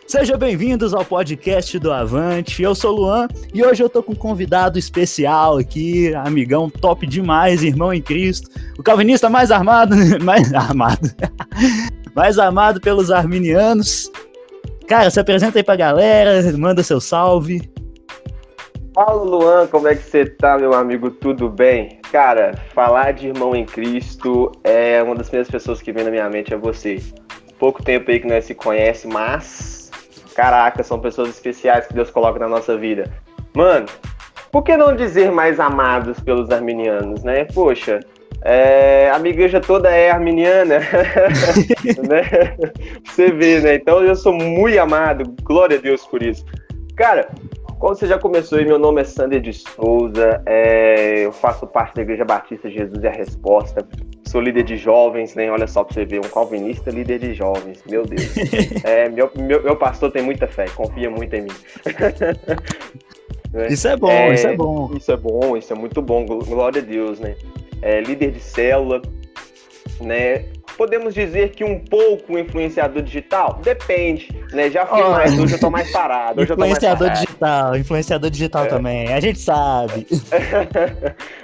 Sejam bem-vindos ao podcast do Avante. Eu sou o Luan e hoje eu tô com um convidado especial aqui, amigão top demais, irmão em Cristo, o calvinista mais amado pelos arminianos. Cara, se apresenta aí pra galera, manda seu salve. Fala, Luan, como é que você tá, meu amigo? Tudo bem? Cara, falar de irmão em Cristo é uma das primeiras pessoas que vem na minha mente, é você. Pouco tempo aí que nós se conhece, mas, caraca, são pessoas especiais que Deus coloca na nossa vida. Mano, por que não dizer mais amados pelos arminianos, né? Poxa, a minha igreja toda é arminiana, né? Você vê, né? Então eu sou muito amado, glória a Deus por isso. Cara, como você já começou aí, meu nome é Sander de Souza, eu faço parte da Igreja Batista Jesus é a Resposta, sou líder de jovens, né? Olha só pra você ver, um calvinista líder de jovens, meu Deus. Meu pastor tem muita fé, confia muito em mim. Isso é bom, isso é bom. Isso é bom, isso é muito bom, glória a Deus, né? Líder de célula, né? Podemos dizer que um pouco influenciador digital? Depende, né? Já fui mais, hoje eu tô mais parado. Influenciador digital também, a gente sabe.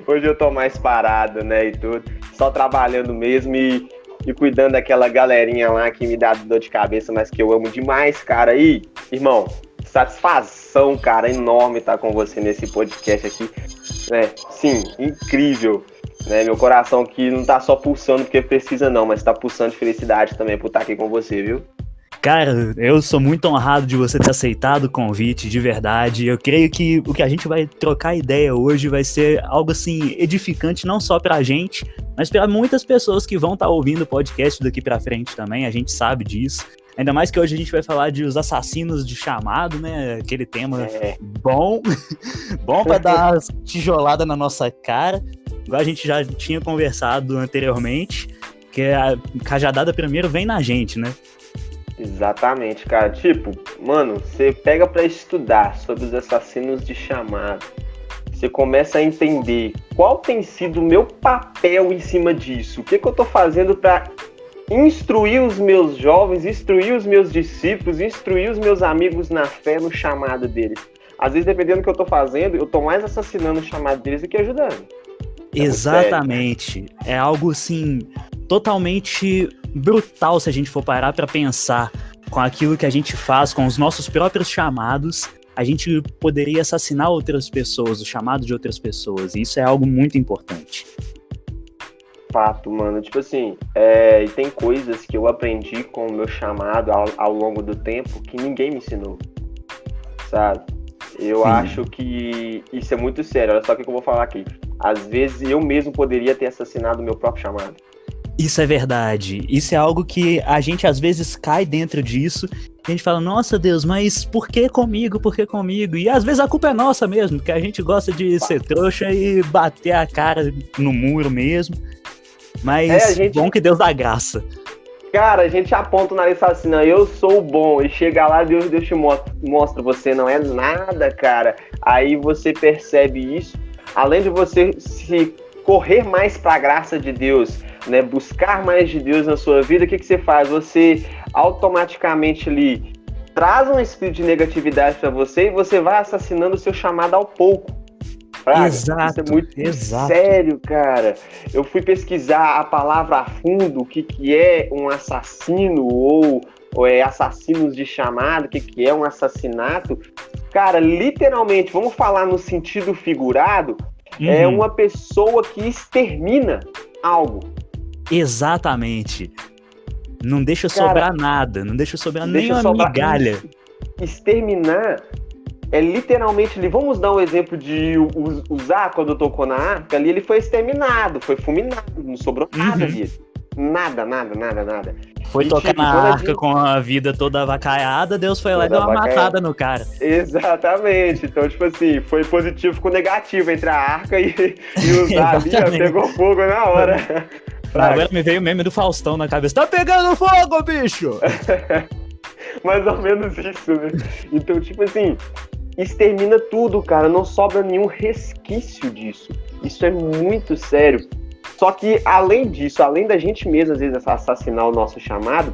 Hoje eu tô mais parado, né, e tudo. Só trabalhando mesmo e cuidando daquela galerinha lá que me dá dor de cabeça, mas que eu amo demais, cara. E, irmão, satisfação, cara, enorme estar com você nesse podcast aqui, né? Sim, incrível. Né, meu coração que não tá só pulsando porque precisa não, mas tá pulsando de felicidade também por estar aqui com você, viu? Cara, eu sou muito honrado de você ter aceitado o convite, de verdade. Eu creio que o que a gente vai trocar ideia hoje vai ser algo assim edificante não só pra gente, mas pra muitas pessoas que vão estar ouvindo o podcast daqui pra frente também, a gente sabe disso. Ainda mais que hoje a gente vai falar de os assassinos de chamado, né? Aquele tema bom pra dar uma tijolada na nossa cara. Igual a gente já tinha conversado anteriormente, que a cajadada primeiro vem na gente, né? Exatamente, cara. Tipo, mano, você pega pra estudar sobre os assassinos de chamado, você começa a entender qual tem sido o meu papel em cima disso, o que eu tô fazendo pra instruir os meus jovens, instruir os meus discípulos, instruir os meus amigos na fé, no chamado deles. Às vezes, dependendo do que eu tô fazendo, eu tô mais assassinando o chamado deles do que ajudando. Exatamente. É algo, assim, totalmente brutal se a gente for parar pra pensar com aquilo que a gente faz, com os nossos próprios chamados, a gente poderia assassinar outras pessoas, o chamado de outras pessoas, e isso é algo muito importante. Fato, mano. Tipo assim, e tem coisas que eu aprendi com o meu chamado ao longo do tempo que ninguém me ensinou, sabe? Eu acho que isso é muito sério. Olha só o que eu vou falar aqui. Às vezes eu mesmo poderia ter assassinado o meu próprio chamado. Isso é verdade. Isso é algo que a gente às vezes cai dentro disso. E a gente fala, nossa Deus, mas por que comigo? Por que comigo? E às vezes a culpa é nossa mesmo, porque a gente gosta de ser trouxa e bater a cara no muro mesmo. Mas bom que Deus dá graça. Cara, a gente aponta o nariz e fala assim, não, eu sou o bom. E chega lá, Deus te mostra, você não é nada, cara. Aí você percebe isso. Além de você se correr mais para a graça de Deus, né, buscar mais de Deus na sua vida, o que você faz? Você automaticamente ali traz um espírito de negatividade para você e você vai assassinando o seu chamado ao pouco. Praga, exato, isso é muito sério, cara. Eu fui pesquisar a palavra a fundo, o que é um assassino ou assassinos de chamado, o que é um assassinato. Cara, literalmente, vamos falar no sentido figurado, é uma pessoa que extermina algo. Exatamente. Não deixa sobrar nada, não deixa sobrar nem uma migalha. Exterminar é literalmente, vamos dar um exemplo de Uzá, quando tocou na arca, ali ele foi exterminado, foi fulminado, não sobrou nada ali. Nada. Foi tocar na arca com a vida toda avacaiada, Deus foi lá e deu uma matada no cara. Exatamente. Então, tipo assim, foi positivo com negativo entre a arca e Uzá ali, pegou fogo na hora. Agora me veio o meme do Faustão na cabeça. Tá pegando fogo, bicho! Mais ou menos isso, né? Então, tipo assim, extermina tudo, cara. Não sobra nenhum resquício disso. Isso é muito sério. Só que, além disso, além da gente mesmo, às vezes, assassinar o nosso chamado,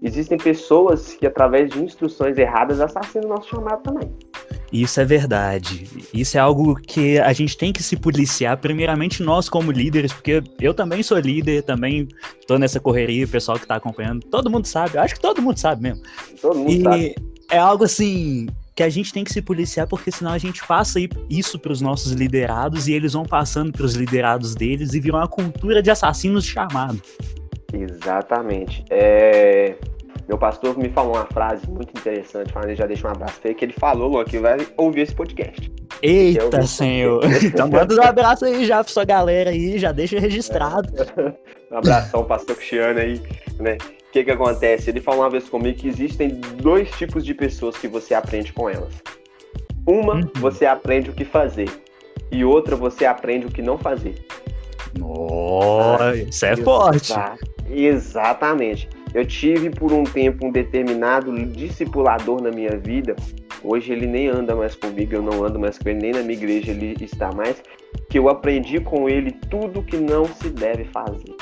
existem pessoas que, através de instruções erradas, assassinam o nosso chamado também. Isso é verdade. Isso é algo que a gente tem que se policiar, primeiramente nós como líderes, porque eu também sou líder, também tô nessa correria, o pessoal que tá acompanhando, todo mundo sabe, acho que todo mundo sabe mesmo. Todo mundo sabe. É algo assim que a gente tem que se policiar, porque senão a gente passa isso pros nossos liderados e eles vão passando pros liderados deles e viram uma cultura de assassinos de chamado. Exatamente. Meu pastor me falou uma frase muito interessante, já deixa um abraço pra ele, que ele falou, Luan, que vai ouvir esse podcast. Eita, senhor! Então manda um abraço aí já pra sua galera aí, já deixa registrado. Um abração, pastor Cristiano aí, né? O que acontece? Ele falou uma vez comigo que existem 2 tipos de pessoas que você aprende com elas. Uma, você aprende o que fazer, e outra, você aprende o que não fazer. Nossa, isso é forte. Exatamente. Eu tive por um tempo um determinado discipulador na minha vida. Hoje ele nem anda mais comigo, eu não ando mais com ele, nem na minha igreja ele está mais. Que eu aprendi com ele tudo que não se deve fazer.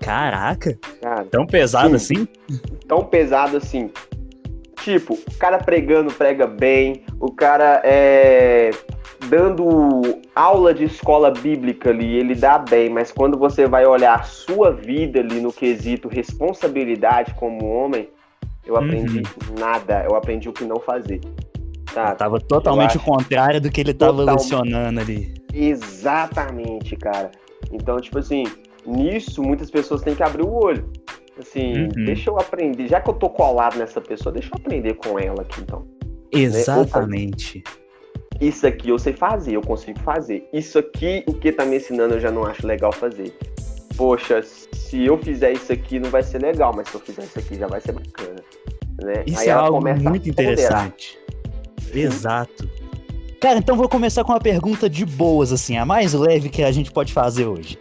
Caraca! Cara, tão pesado assim? Tão pesado assim. Tipo, o cara pregando, prega bem. O cara dando aula de escola bíblica ali, ele dá bem, mas quando você vai olhar a sua vida ali no quesito responsabilidade como homem, eu aprendi nada, eu aprendi o que não fazer. Tá? Tava totalmente o contrário do que ele tava lecionando ali. Exatamente, cara. Então, tipo assim, nisso muitas pessoas têm que abrir o olho. Assim, deixa eu aprender, já que eu tô colado nessa pessoa, deixa eu aprender com ela aqui, então. Exatamente. Né? Isso aqui eu sei fazer, eu consigo fazer. Isso aqui, o que tá me ensinando, eu já não acho legal fazer. Poxa, se eu fizer isso aqui, não vai ser legal, mas se eu fizer isso aqui, já vai ser bacana. Né? Isso aí é algo muito interessante. Exato. Cara, então vou começar com uma pergunta de boas, assim, a mais leve que a gente pode fazer hoje.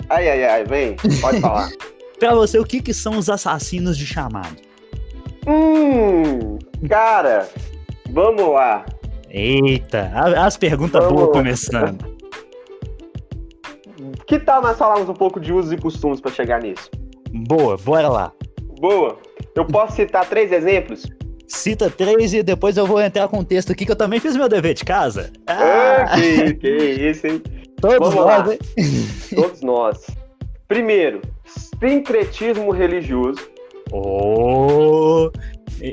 Ai, vem, pode falar. Pra você, o que são os assassinos de chamado? Cara, vamos lá. Eita, as perguntas boas começando. Que tal nós falarmos um pouco de usos e costumes para chegar nisso? Boa, bora lá. Boa. Eu posso citar 3 exemplos? Cita 3 e depois eu vou entrar com o texto aqui que eu também fiz meu dever de casa. Que isso, hein? Todos nós, hein? Todos nós. Primeiro, sincretismo religioso.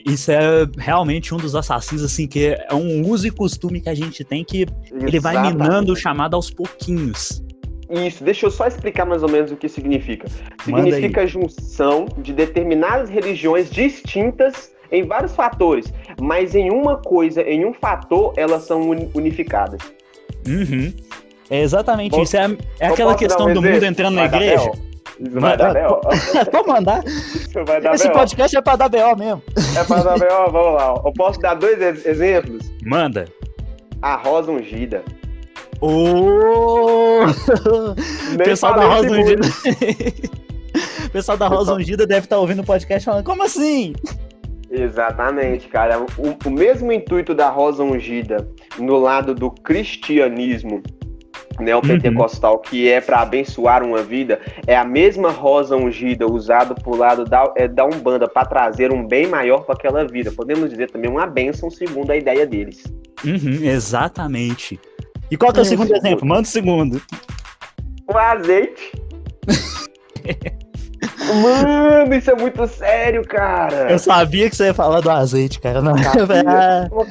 Isso é realmente um dos assassinos, assim, que é um uso e costume que a gente tem que ele vai minando o chamado aos pouquinhos. Isso, deixa eu só explicar mais ou menos o que significa. Significa a junção de determinadas religiões distintas em vários fatores, mas em uma coisa, em um fator, elas são unificadas. É exatamente isso. É aquela questão do mundo entrando na igreja. Isso vai dar B.O. Pode mandar. Esse podcast é pra dar B.O. mesmo. É pra dar B.O., vamos lá. Eu posso dar 2 exemplos? Manda. A rosa ungida. Pessoal da rosa ungida. Pessoal da rosa ungida deve estar ouvindo o podcast falando, como assim? Exatamente, cara. O mesmo intuito da rosa ungida no lado do cristianismo neopentecostal, que é para abençoar uma vida, é a mesma rosa ungida usada por lado da Umbanda para trazer um bem maior para aquela vida. Podemos dizer também uma bênção segundo a ideia deles. Exatamente. E qual que é o segundo exemplo? Manda o segundo. O azeite. Mano, isso é muito sério, cara. Eu sabia que você ia falar do azeite, cara. Não.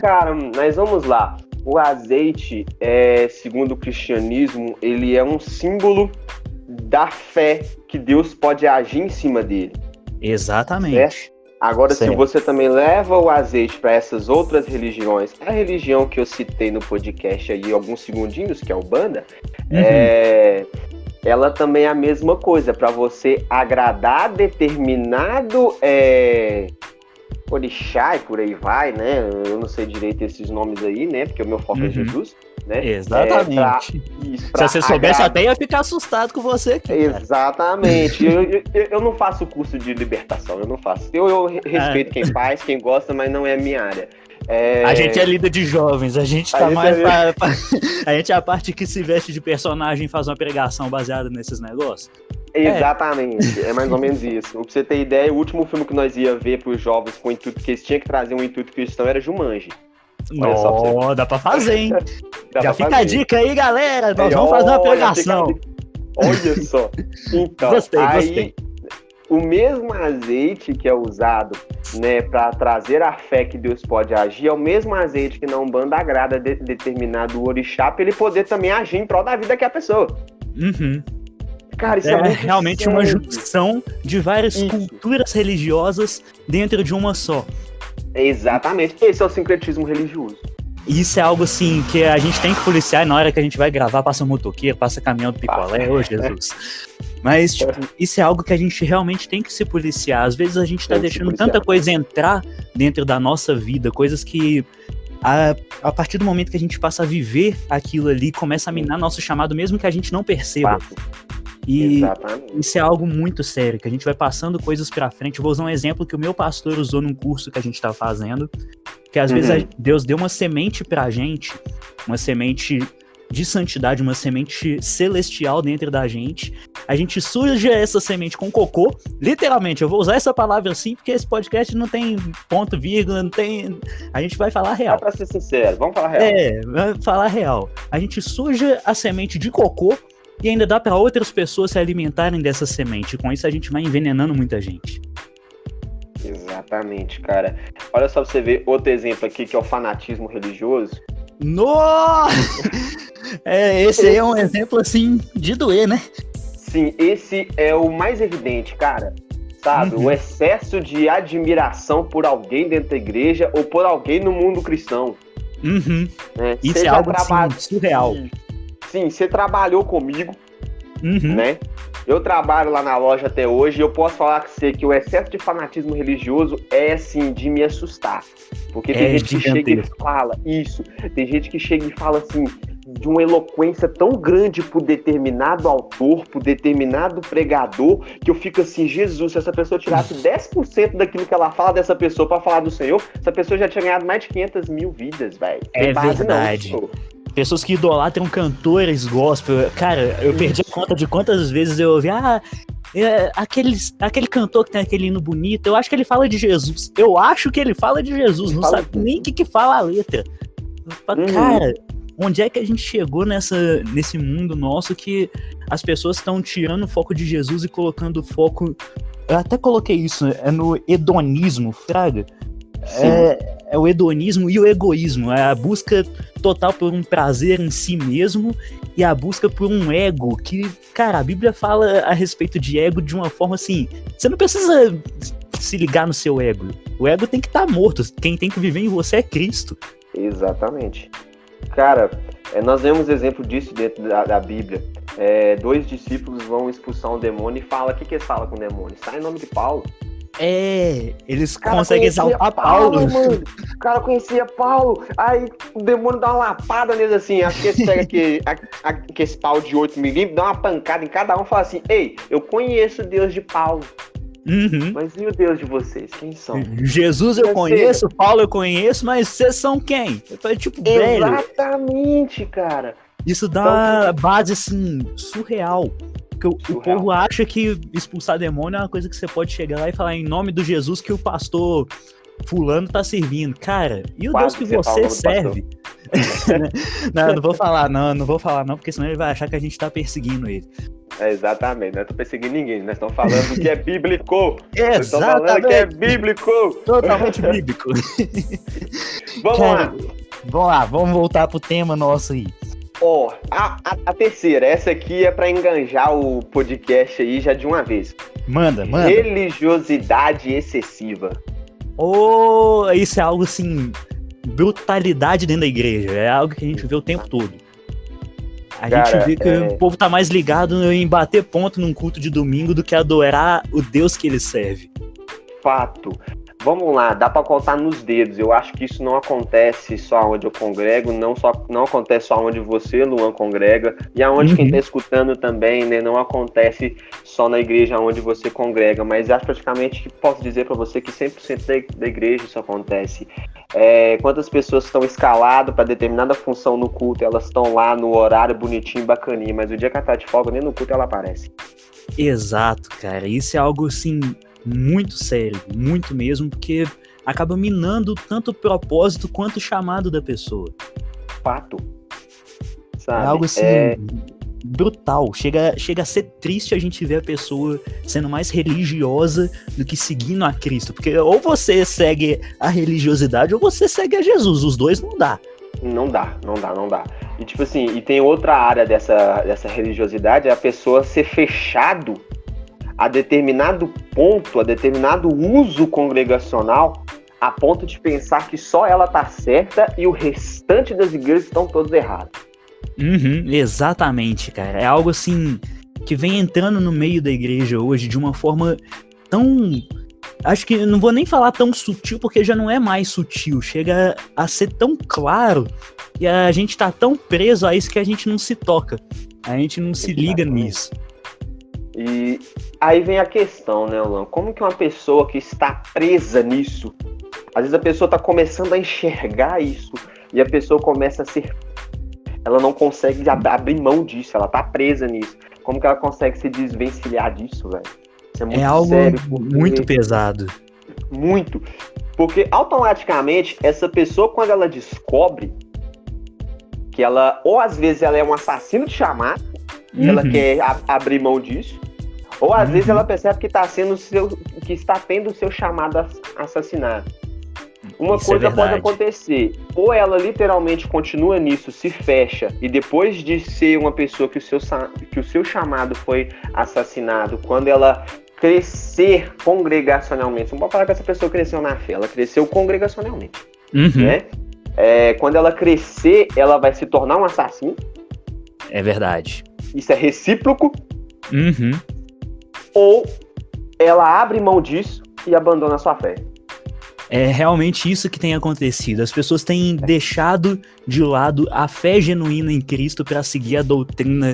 Cara, mas vamos lá. O azeite, segundo o cristianismo, ele é um símbolo da fé que Deus pode agir em cima dele. Exatamente. Certo? Agora, se você também leva o azeite para essas outras religiões, a religião que eu citei no podcast aí, alguns segundinhos, que é o Umbanda, ela também é a mesma coisa, para você agradar determinado orixá e por aí vai, né? Eu não sei direito esses nomes aí, né? Porque o meu foco é Jesus, né? Exatamente. Se você soubesse, até ia ficar assustado com você aqui. Exatamente. Eu não faço curso de libertação, eu não faço. Eu respeito quem faz, quem gosta, mas não é a minha área. A gente é líder de jovens, a gente tá mais a gente é a parte que se veste de personagem e faz uma pregação baseada nesses negócios. Exatamente, é mais ou menos isso. Pra você ter ideia, o último filme que nós ia ver pros jovens com o intuito que eles tinham que trazer um intuito cristão era Jumanji. Olha só pra você. Dá pra fazer, hein? Dá Já pra fica a fazer. dica aí, galera. Nós Aí, vamos fazer uma olha, pregação. Olha só. Então, Gostei. O mesmo azeite que é usado, né, para trazer a fé que Deus pode agir, é o mesmo azeite que na Umbanda agrada determinado orixá para ele poder também agir em prol da vida que é a pessoa. Uhum. Cara, isso é muito realmente sério. uma junção de várias culturas religiosas dentro de uma só. Exatamente. Esse é o sincretismo religioso. Isso é algo assim que a gente tem que policiar na hora que a gente vai gravar, passa motoqueiro, passa caminhão do picolé, ô Jesus. Mas, tipo, isso é algo que a gente realmente tem que se policiar. Às vezes a gente tá deixando tanta coisa entrar dentro da nossa vida, coisas que a partir do momento que a gente passa a viver aquilo ali, começa a minar nosso chamado, mesmo que a gente não perceba. E exatamente. Isso é algo muito sério, que a gente vai passando coisas pra frente. Eu vou usar um exemplo que o meu pastor usou num curso que a gente tá fazendo, que às vezes Deus deu uma semente pra gente, uma semente de santidade, uma semente celestial dentro da gente. A gente suja essa semente com cocô, literalmente, eu vou usar essa palavra assim, porque esse podcast não tem ponto, vírgula, não tem... A gente vai falar real. Dá pra ser sincero, vamos falar real. Vai falar real. A gente suja a semente de cocô e ainda dá para outras pessoas se alimentarem dessa semente. Com isso a gente vai envenenando muita gente. Exatamente, cara. Olha só pra você ver outro exemplo aqui, que é o fanatismo religioso. Nossa! Esse aí é um exemplo, assim, de doer, né? Sim, esse é o mais evidente, cara. Sabe? O excesso de admiração por alguém dentro da igreja ou por alguém no mundo cristão. Né? Isso é algo, assim, surreal. Sim, você trabalhou comigo, né? Eu trabalho lá na loja até hoje e eu posso falar com você que o excesso de fanatismo religioso é, assim, de me assustar. Porque tem gente que chega e fala isso. Tem gente que chega e fala, assim, de uma eloquência tão grande por determinado autor, por determinado pregador, que eu fico assim, Jesus, se essa pessoa tirasse 10% daquilo que ela fala dessa pessoa pra falar do Senhor, essa pessoa já tinha ganhado mais de 500 mil vidas, velho. É verdade. Pessoas que idolatram cantores gospel. Cara, eu perdi a conta de quantas vezes eu ouvi, aquele cantor que tem aquele hino bonito, eu acho que ele fala de Jesus. Eu acho que ele fala de Jesus, não sabe nem o que fala a letra. Cara, onde é que a gente chegou nesse mundo nosso que as pessoas estão tirando o foco de Jesus e colocando o foco... Eu até coloquei isso, no hedonismo, fraga. É o hedonismo e o egoísmo, é a busca total por um prazer em si mesmo e a busca por um ego, que, cara, a Bíblia fala a respeito de ego de uma forma assim, você não precisa se ligar no seu ego, o ego tem que estar morto, quem tem que viver em você é Cristo. Exatamente. Cara, nós vemos exemplo disso dentro da Bíblia. 2 discípulos vão expulsar um demônio e fala, o que eles falam com o demônio? Sai em nome de Paulo. Eles conseguem exaltar Paulo. Mano. O cara conhecia Paulo. Aí o demônio dá uma lapada neles assim. Acho que eles pegam esse pau de 8mm, dá uma pancada em cada um e fala assim: ei, eu conheço o Deus de Paulo. Mas e o Deus de vocês? Quem são? Jesus eu conheço, Paulo eu conheço, mas vocês são quem? Tipo, velho. Exatamente, cara. Isso dá então, base assim, surreal. Porque o povo acha que expulsar demônio é uma coisa que você pode chegar lá e falar em nome do Jesus que o pastor fulano tá servindo. Cara, e o Deus que você serve? Não vou falar não, porque senão ele vai achar que a gente tá perseguindo ele. Exatamente, não tô perseguindo ninguém, nós estamos falando que é bíblico. Exatamente. Estamos falando que é bíblico. Totalmente bíblico. Vamos lá, vamos voltar pro tema nosso aí. A terceira, essa aqui é pra enganjar o podcast aí já de uma vez. Manda. Religiosidade excessiva. Isso é algo assim, brutalidade dentro da igreja, é algo que a gente vê o tempo todo. A gente vê que o povo tá mais ligado em bater ponto num culto de domingo do que adorar o Deus que ele serve. Fato. Vamos lá, dá pra contar nos dedos. Eu acho que isso não acontece só onde eu congrego, não acontece só onde você, Luan, congrega, e aonde quem tá escutando também, né? Não acontece só na igreja onde você congrega, mas acho praticamente que posso dizer pra você que 100% da igreja isso acontece. Quantas pessoas estão escaladas para determinada função no culto, elas estão lá no horário bonitinho, bacaninha, mas o dia que ela tá de folga, nem no culto ela aparece. Exato, cara. Isso é algo, assim, muito sério, muito mesmo, porque acaba minando tanto o propósito quanto o chamado da pessoa. Fato, É sabe? algo, assim, brutal. Chega a ser triste a gente ver a pessoa sendo mais religiosa do que seguindo a Cristo. Porque ou você segue a religiosidade ou você segue a Jesus. Os dois não dá. Não dá. E tipo assim, e tem outra área dessa religiosidade, é a pessoa ser fechado a determinado ponto, a determinado uso congregacional, a ponto de pensar que só ela tá certa e o restante das igrejas estão todos errados. Uhum, exatamente, cara. É algo assim que vem entrando no meio da igreja hoje de uma forma tão... Acho que não vou nem falar tão sutil, porque já não é mais sutil. Chega a ser tão claro e a gente tá tão preso a isso que a gente não se toca. A gente não se liga nisso. E aí vem a questão, né, Alan? Como que uma pessoa que está presa nisso, às vezes a pessoa está começando a enxergar isso e a pessoa começa a ser... Ela não consegue abrir mão disso, ela tá presa nisso. Como que ela consegue se desvencilhar disso, velho? Isso é muito algo sério, muito pesado. Muito. Porque automaticamente, essa pessoa, quando ela descobre que ela, ou às vezes ela é um assassino de chamado, e ela quer abrir mão disso, ou às vezes ela percebe que está tendo o seu chamado assassinado. Uma Isso coisa é pode acontecer, ou ela literalmente continua nisso, se fecha, e depois de ser uma pessoa que o seu chamado foi assassinado, quando ela crescer congregacionalmente, não pode falar que essa pessoa cresceu na fé, ela cresceu congregacionalmente, né? Quando ela crescer, ela vai se tornar um assassino. É verdade. Isso é recíproco. Ou ela abre mão disso e abandona a sua fé. É realmente isso que tem acontecido. As pessoas têm deixado de lado a fé genuína em Cristo para seguir a doutrina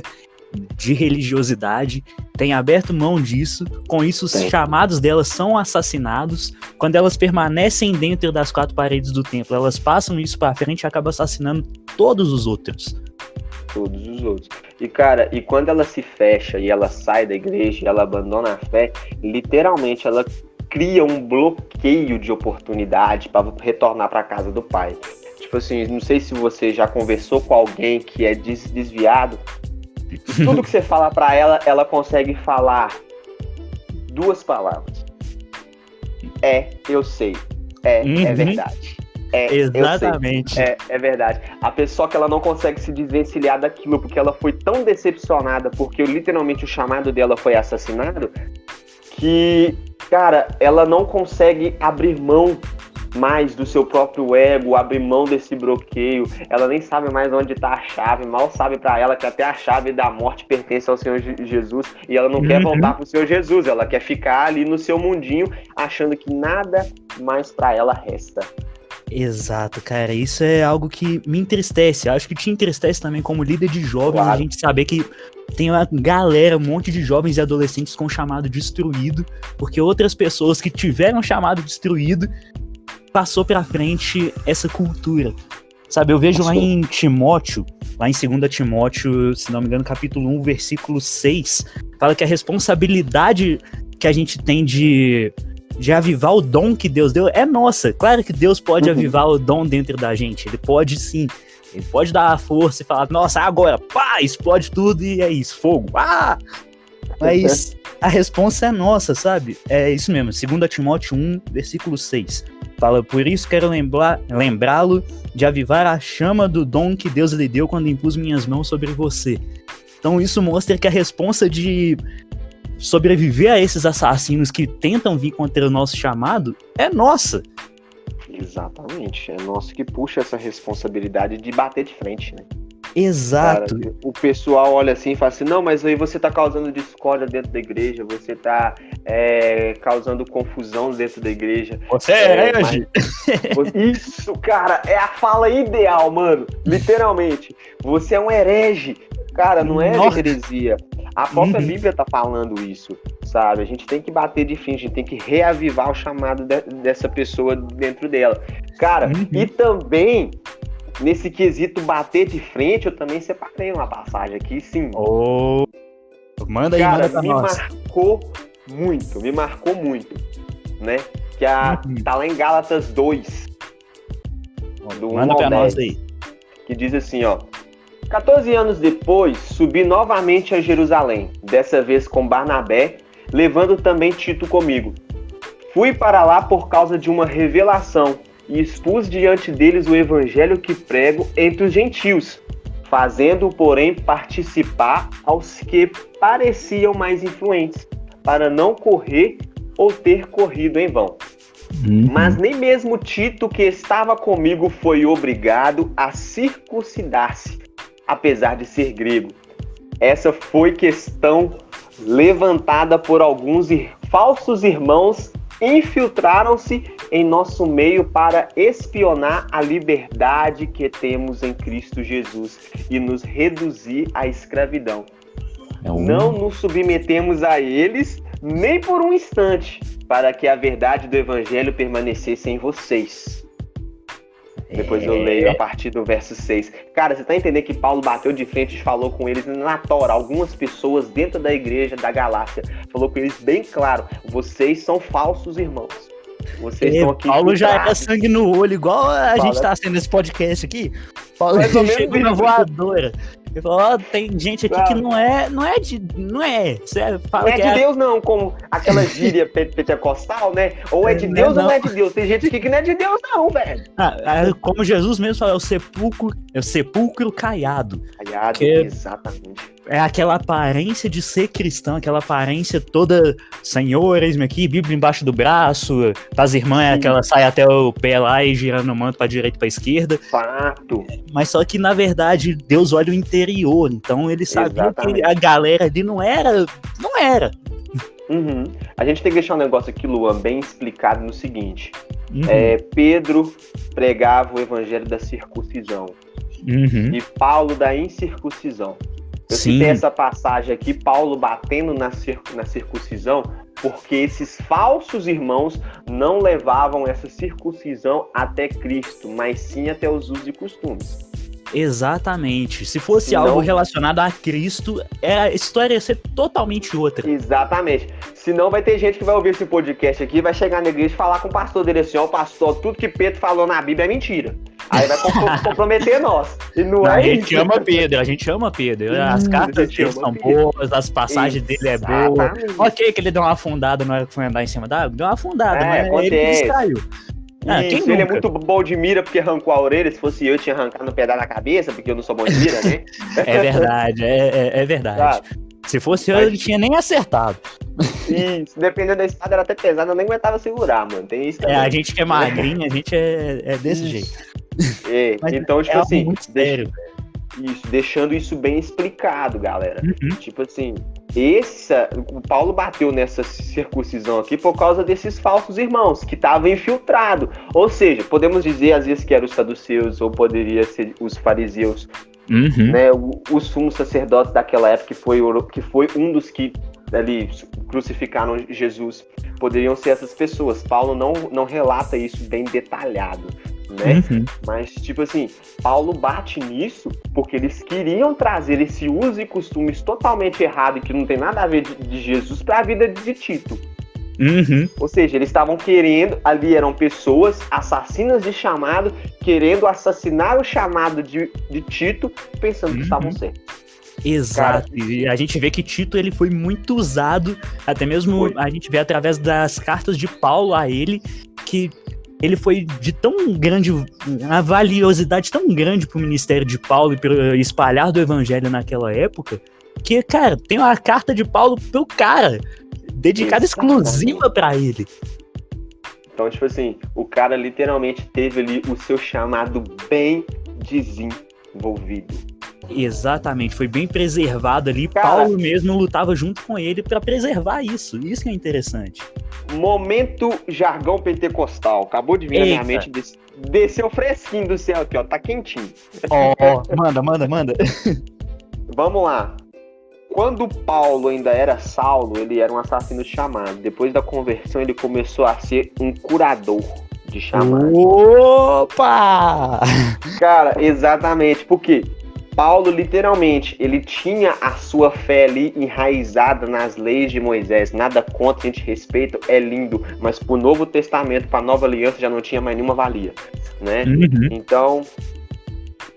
de religiosidade, têm aberto mão disso. Com isso, os chamados delas são assassinados. Quando elas permanecem dentro das quatro paredes do templo, elas passam isso para frente e acabam assassinando todos os outros. Todos os outros. E, cara, e quando ela se fecha e ela sai da igreja e ela abandona a fé, literalmente ela cria um bloqueio de oportunidade para retornar para a casa do pai. Tipo assim, não sei se você já conversou com alguém que é desviado. Tudo que você fala para ela, ela consegue falar duas palavras. Eu sei. É verdade. Exatamente. É verdade. A pessoa que ela não consegue se desvencilhar daquilo porque ela foi tão decepcionada porque literalmente o chamado dela foi assassinado, que, cara, ela não consegue abrir mão mais do seu próprio ego, abrir mão desse bloqueio. Ela nem sabe mais onde está a chave, mal sabe para ela que até a chave da morte pertence ao Senhor Jesus, e ela não quer voltar pro Senhor Jesus, ela quer ficar ali no seu mundinho, achando que nada mais para ela resta. Exato, cara, isso é algo que me entristece. Acho que te entristece também como líder de jovens, claro. A gente saber que tem uma galera, um monte de jovens e adolescentes com chamado destruído, porque outras pessoas que tiveram chamado destruído passou pra frente essa cultura. Sabe, eu vejo lá em Timóteo, lá em 2 Timóteo, se não me engano, capítulo 1, versículo 6, fala que a responsabilidade que a gente tem de avivar o dom que Deus deu é nossa. Claro que Deus pode avivar o dom dentro da gente, ele pode sim. Ele pode dar a força e falar, nossa, agora, pá, explode tudo e é isso, fogo, pá! Mas a responsa é nossa, sabe? É isso mesmo, 2 Timóteo 1, versículo 6. Fala, por isso quero lembrá-lo de avivar a chama do dom que Deus lhe deu quando impus minhas mãos sobre você. Então isso mostra que a responsa de sobreviver a esses assassinos que tentam vir contra o nosso chamado é nossa. Exatamente, é nosso que puxa essa responsabilidade de bater de frente, né? Exato. Cara, o pessoal olha assim e fala assim, não, mas aí você tá causando discórdia dentro da igreja, você tá causando confusão dentro da igreja. Você é herege. Isso, cara, é a fala ideal, mano. Literalmente. Você é um herege. Cara, não é heresia. A própria Bíblia tá falando isso, sabe? A gente tem que bater de frente, a gente tem que reavivar o chamado dessa pessoa dentro dela. Cara, e também, nesse quesito bater de frente, eu também separei uma passagem aqui, sim. Eu Manda aí, cara, manda pra nós. Me marcou muito, né? Tá lá em Gálatas 2, do 1 Manda ao pra 10, nós aí. que diz assim, ó: 14 anos depois, subi novamente a Jerusalém, dessa vez com Barnabé, levando também Tito comigo. Fui para lá por causa de uma revelação e expus diante deles o evangelho que prego entre os gentios, fazendo, porém, participar aos que pareciam mais influentes, para não correr ou ter corrido em vão. Mas nem mesmo Tito, que estava comigo, foi obrigado a circuncidar-se, apesar de ser grego. Essa foi questão levantada por alguns falsos irmãos, infiltraram-se em nosso meio para espionar a liberdade que temos em Cristo Jesus e nos reduzir à escravidão. Não nos submetemos a eles nem por um instante, para que a verdade do evangelho permanecesse em vocês. Depois eu leio a partir do verso 6. Cara, você tá entendendo que Paulo bateu de frente e falou com eles na Tora, algumas pessoas dentro da igreja da Galácia, falou com eles bem claro: vocês são falsos irmãos. Vocês estão aqui. Paulo já é sangue no olho, igual a gente tá sendo nesse podcast aqui. Paulo chegou na voadora. Ele falou: ó, tem gente aqui que não é. Você fala não é de Deus, não, como aquela gíria pentecostal, né? Ou é de Deus ou não é de Deus. Tem gente aqui que não é de Deus, não, velho. Como Jesus mesmo fala, é o sepulcro caiado. Caiado, exatamente. É aquela aparência de ser cristão, aquela aparência toda, Senhor, eis-me aqui, Bíblia embaixo do braço, as irmãs é aquela sai até o pé lá e girando o manto pra direita e pra esquerda. Fato. Mas só que, na verdade, Deus olha o interior, então ele sabia que a galera ali não era. A gente tem que deixar um negócio aqui, Luan, bem explicado no seguinte. Pedro pregava o evangelho da circuncisão e Paulo da incircuncisão. Eu citei essa passagem aqui, Paulo batendo na circuncisão, porque esses falsos irmãos não levavam essa circuncisão até Cristo, mas sim até os usos e costumes. Exatamente. Se fosse algo relacionado a Cristo, a história ia ser totalmente outra. Exatamente. Senão vai ter gente que vai ouvir esse podcast aqui, vai chegar na igreja e falar com o pastor dele assim: ó, pastor, tudo que Pedro falou na Bíblia é mentira. Aí vai comprometer nós. E não é a gente ama Pedro. As cartas dele são boas, as passagens dele é boa. Ok, que ele deu uma afundada, não era que foi andar em cima da água? Deu uma afundada, mas ele que distraiu. Ele é muito bom de mira porque arrancou a orelha. Se fosse eu tinha arrancado um pedaço na cabeça, porque eu não sou bom de mira, né? É verdade, é verdade. Se fosse eu, não tinha nem acertado. Isso, dependendo da espada, era até pesada, eu nem aguentava segurar, mano. Tem isso também. A gente que é magrinho, a gente é desse jeito. Então, tipo assim, muito sério. Deixando isso bem explicado, galera. Tipo assim, o Paulo bateu nessa circuncisão aqui por causa desses falsos irmãos que estavam infiltrados. Ou seja, podemos dizer às vezes que eram os saduceus ou poderia ser os fariseus, né? Os sumos sacerdotes daquela época, que foi um dos que ali crucificaram Jesus. Poderiam ser essas pessoas. Paulo não relata isso bem detalhado, né? Mas, tipo assim, Paulo bate nisso porque eles queriam trazer esse uso e costumes totalmente errado e que não tem nada a ver de Jesus para a vida de Tito. Ou seja, eles estavam querendo, ali eram pessoas assassinas de chamado, querendo assassinar o chamado de Tito, pensando que estavam certos. Exato, e a gente vê que Tito ele foi muito usado, até mesmo a gente vê através das cartas de Paulo a ele, que ele foi de tão grande, uma valiosidade tão grande pro ministério de Paulo e pro espalhar do evangelho naquela época, que, cara, tem uma carta de Paulo pro cara, dedicada exclusiva pra ele. Então, tipo assim, o cara literalmente teve ali o seu chamado bem desenvolvido. Exatamente, foi bem preservado ali. Cara, Paulo mesmo lutava junto com ele para preservar isso. Isso que é interessante. Momento jargão pentecostal. Acabou de vir na minha mente. Desceu fresquinho do céu aqui, ó. Tá quentinho. Manda. Vamos lá. Quando Paulo ainda era Saulo, ele era um assassino de chamado. Depois da conversão, ele começou a ser um curador de chamado. Opa! Cara, exatamente. Por quê? Paulo, literalmente, ele tinha a sua fé ali enraizada nas leis de Moisés. Nada contra, a gente respeita, é lindo. Mas pro Novo Testamento, pra Nova Aliança, já não tinha mais nenhuma valia, né? Então,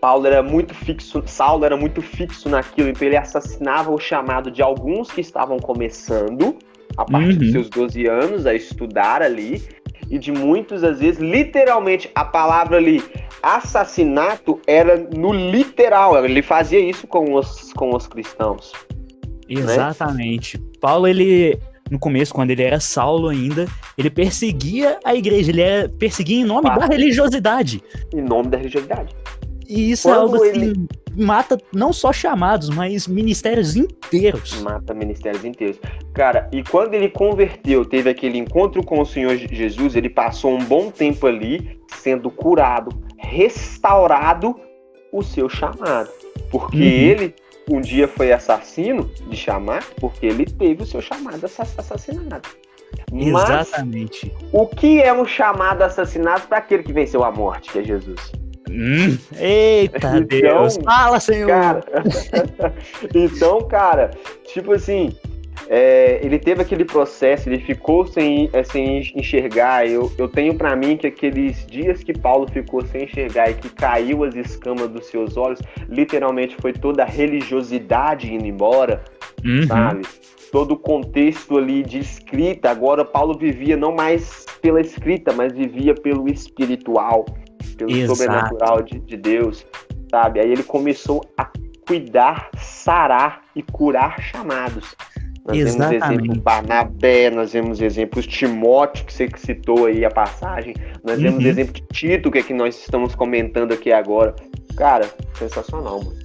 Saulo era muito fixo naquilo. Então, ele assassinava o chamado de alguns que estavam começando, a partir dos seus 12 anos, a estudar ali. E de muitos, às vezes, literalmente, a palavra ali, assassinato, era no literal. Ele fazia isso com os cristãos. Exatamente. Né? Paulo, ele, no começo, quando ele era Saulo ainda, ele perseguia a igreja. Ele perseguia em nome da religiosidade. Em nome da religiosidade. E isso é algo assim, mata não só chamados, mas ministérios inteiros. Mata ministérios inteiros. Cara, e quando ele converteu, teve aquele encontro com o Senhor Jesus, ele passou um bom tempo ali, sendo curado, restaurado o seu chamado. Porque ele um dia foi assassino de chamado, porque ele teve o seu chamado assassinado. Exatamente. Mas, o que é um chamado assassinado para aquele que venceu a morte, que é Jesus? Eita, então, Deus, fala, Senhor. Cara, então, cara, tipo assim, ele teve aquele processo, ele ficou sem enxergar. Eu tenho pra mim que aqueles dias que Paulo ficou sem enxergar e que caiu as escamas dos seus olhos, literalmente foi toda a religiosidade indo embora, sabe? Todo o contexto ali de escrita. Agora Paulo vivia não mais pela escrita, mas vivia pelo espiritual, pelo sobrenatural de Deus, sabe? Aí ele começou a cuidar, sarar e curar chamados. Nós vemos exemplo Barnabé, nós vemos exemplos Timóteo, que você citou aí a passagem, nós vemos exemplo de Tito, que é que nós estamos comentando aqui agora. Cara, sensacional, mano.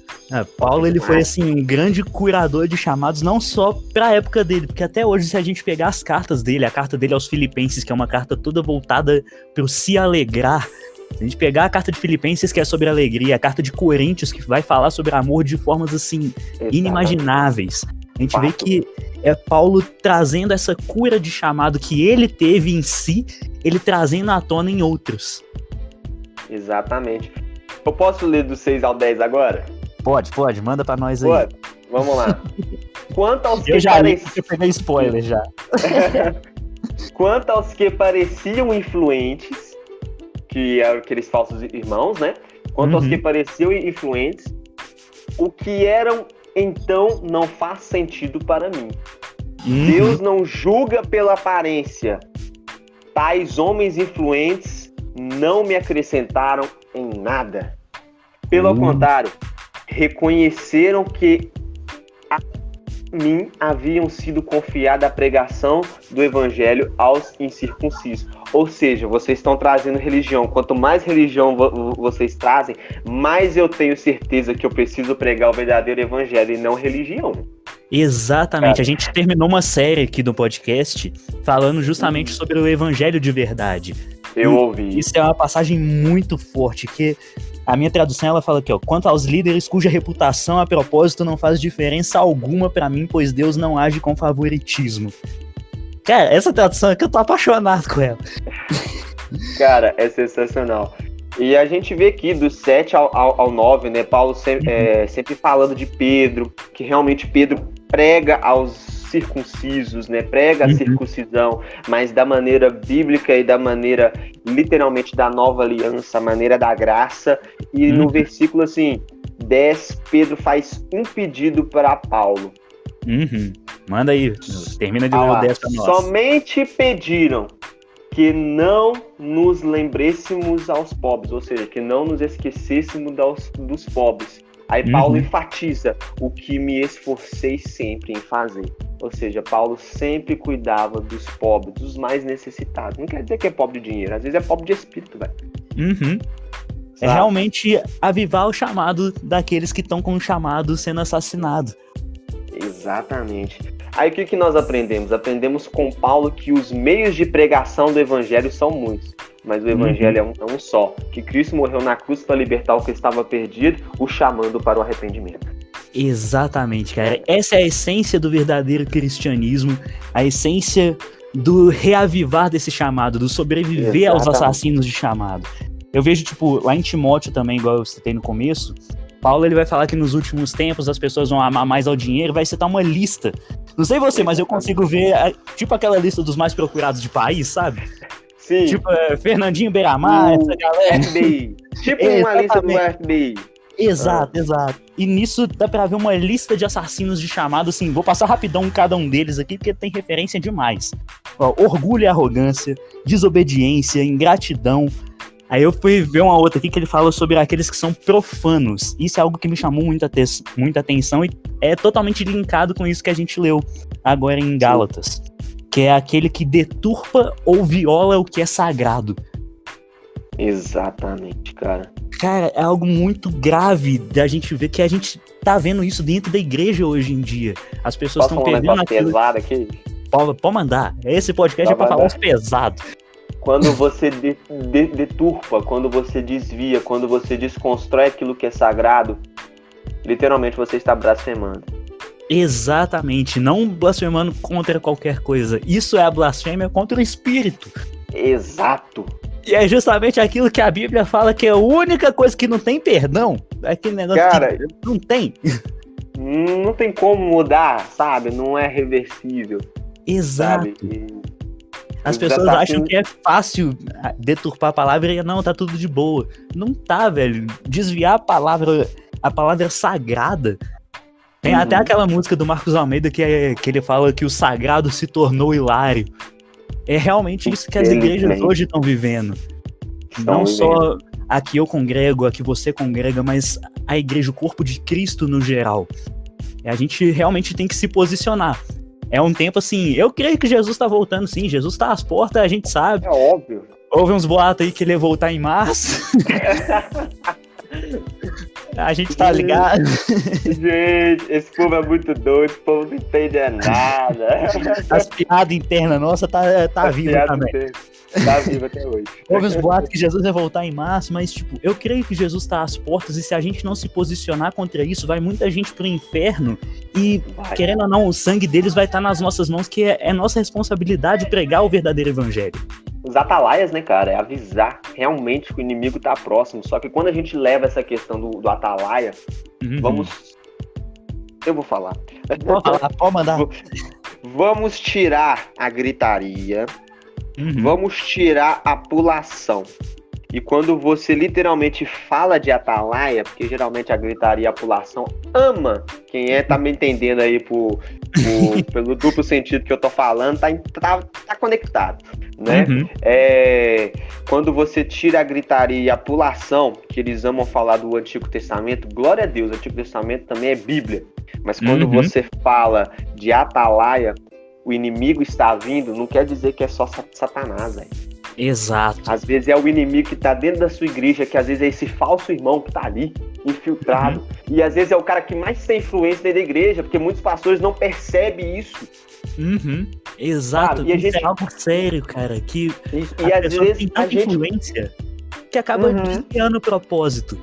Paulo, ele foi assim um grande curador de chamados, não só para a época dele, porque até hoje, se a gente pegar as cartas dele, a carta dele aos Filipenses, que é uma carta toda voltada para o se alegrar, se a gente pegar a carta de Filipenses, que é sobre alegria, a carta de Coríntios, que vai falar sobre amor de formas assim inimagináveis, a gente vê que é Paulo trazendo essa cura de chamado que ele teve em si, ele trazendo à tona em outros. Exatamente. Eu posso ler do 6 ao 10 agora? Pode, manda pra nós aí. Pode. Vamos lá. Quanto aos eu peguei spoiler já. Quanto aos que pareciam influentes, que eram aqueles falsos irmãos, né? Quanto aos que pareciam influentes, o que eram, então, não faz sentido para mim. Deus não julga pela aparência. Tais homens influentes não me acrescentaram em nada. Pelo contrário, reconheceram que a mim haviam sido confiada a pregação do evangelho aos incircuncisos. Ou seja, vocês estão trazendo religião. Quanto mais religião vocês trazem, mais eu tenho certeza que eu preciso pregar o verdadeiro evangelho e não religião. Exatamente. A gente terminou uma série aqui do podcast falando justamente sobre o evangelho de verdade. Eu ouvi. Isso é uma passagem muito forte, que a minha tradução, ela fala aqui, ó: quanto aos líderes cuja reputação a propósito não faz diferença alguma pra mim, pois Deus não age com favoritismo. Cara, essa tradução é que eu tô apaixonado com ela. Cara, é sensacional. E a gente vê aqui do 7 ao 9, né, Paulo sempre falando de Pedro, que realmente Pedro prega aos circuncisos, né, prega a circuncisão, mas da maneira bíblica e da maneira, literalmente, da nova aliança, a maneira da graça. E no versículo, assim, 10, Pedro faz um pedido para Paulo. Manda aí, termina de ler o 10 para nós. Somente pediram que não nos lembrêssemos aos pobres, ou seja, que não nos esquecêssemos dos pobres. Aí Paulo enfatiza: o que me esforcei sempre em fazer. Ou seja, Paulo sempre cuidava dos pobres, dos mais necessitados. Não quer dizer que é pobre de dinheiro, às vezes é pobre de espírito, velho. É realmente avivar o chamado daqueles que estão com o chamado sendo assassinado. Exatamente. Aí o que nós aprendemos? Aprendemos com Paulo que os meios de pregação do evangelho são muitos, mas o evangelho é um só. Que Cristo morreu na cruz para libertar o que estava perdido, o chamando para o arrependimento. Exatamente, cara. Essa é a essência do verdadeiro cristianismo, a essência do reavivar desse chamado, do sobreviver aos assassinos de chamado. Eu vejo, tipo, lá em Timóteo também, igual eu citei no começo, Paulo ele vai falar que nos últimos tempos as pessoas vão amar mais ao dinheiro, vai citar uma lista. Não sei você, mas eu consigo ver, tipo aquela lista dos mais procurados de país, sabe? Sim. Tipo, Fernandinho Beiramar, essa galera. FBI. Tipo uma lista do FBI. Exato. E nisso dá pra ver uma lista de assassinos de chamado, assim, vou passar rapidão cada um deles aqui, porque tem referência demais. Ó, orgulho e arrogância, desobediência, ingratidão. Aí eu fui ver uma outra aqui que ele fala sobre aqueles que são profanos. Isso é algo que me chamou muita atenção e é totalmente linkado com isso que a gente leu agora em Gálatas. Que é aquele que deturpa ou viola o que é sagrado. Exatamente, cara. Cara, é algo muito grave da gente ver que a gente tá vendo isso dentro da igreja hoje em dia. As pessoas estão perdendo aquilo. Pesado aqui? Pode mandar. Esse podcast é pra falar uns pesados. Quando você deturpa, quando você desvia, quando você desconstrói aquilo que é sagrado, literalmente você está blasfemando. Exatamente, não blasfemando contra qualquer coisa. Isso é a blasfêmia contra o Espírito. Exato. E é justamente aquilo que a Bíblia fala que é a única coisa que não tem perdão. É aquele negócio cara, que não tem. Não tem como mudar, sabe? Não é reversível. Exato. Sabe? As pessoas acham que é fácil deturpar a palavra e não, tá tudo de boa. Não tá, velho. Desviar a palavra sagrada. Tem até aquela música do Marcos Almeida que ele fala que o sagrado se tornou hilário. É realmente isso que as igrejas hoje estão vivendo. Não só a que eu congrego, a que você congrega, mas a igreja, o corpo de Cristo no geral. A gente realmente tem que se posicionar. É um tempo assim, eu creio que Jesus tá voltando sim, Jesus tá às portas, a gente sabe. É óbvio. Houve uns boatos aí que ele ia voltar em março. A gente tá ligado. Gente, esse povo é muito doido, esse povo não entende nada. As piadas internas nossa tá viva também. Tá viva até hoje. Houve uns boatos que Jesus vai voltar em março, mas tipo, eu creio que Jesus tá às portas e se a gente não se posicionar contra isso, vai muita gente pro inferno e, querendo ou não, o sangue deles vai estar nas nossas mãos, que é nossa responsabilidade pregar o verdadeiro evangelho. Os atalaias, né, cara, é avisar realmente que o inimigo tá próximo. Só que quando a gente leva essa questão do atalaia, eu vou falar. Pode mandar. Vamos tirar a gritaria, vamos tirar a pulação. E quando você literalmente fala de atalaia, porque geralmente a gritaria e a pulação ama, quem tá me entendendo aí pelo duplo sentido que eu tô falando, tá conectado, né? Quando você tira a gritaria e a pulação, que eles amam falar do Antigo Testamento, glória a Deus, o Antigo Testamento também é Bíblia. Mas quando você fala de atalaia, o inimigo está vindo, não quer dizer que é só Satanás, velho. Exato. Às vezes é o inimigo que tá dentro da sua igreja, que às vezes é esse falso irmão que tá ali, infiltrado. E às vezes é o cara que mais tem influência dentro da igreja, porque muitos pastores não percebem isso. Exato. E a gente... é algo sério, cara. Que e às vezes tem tanta influência que acaba desviando o propósito.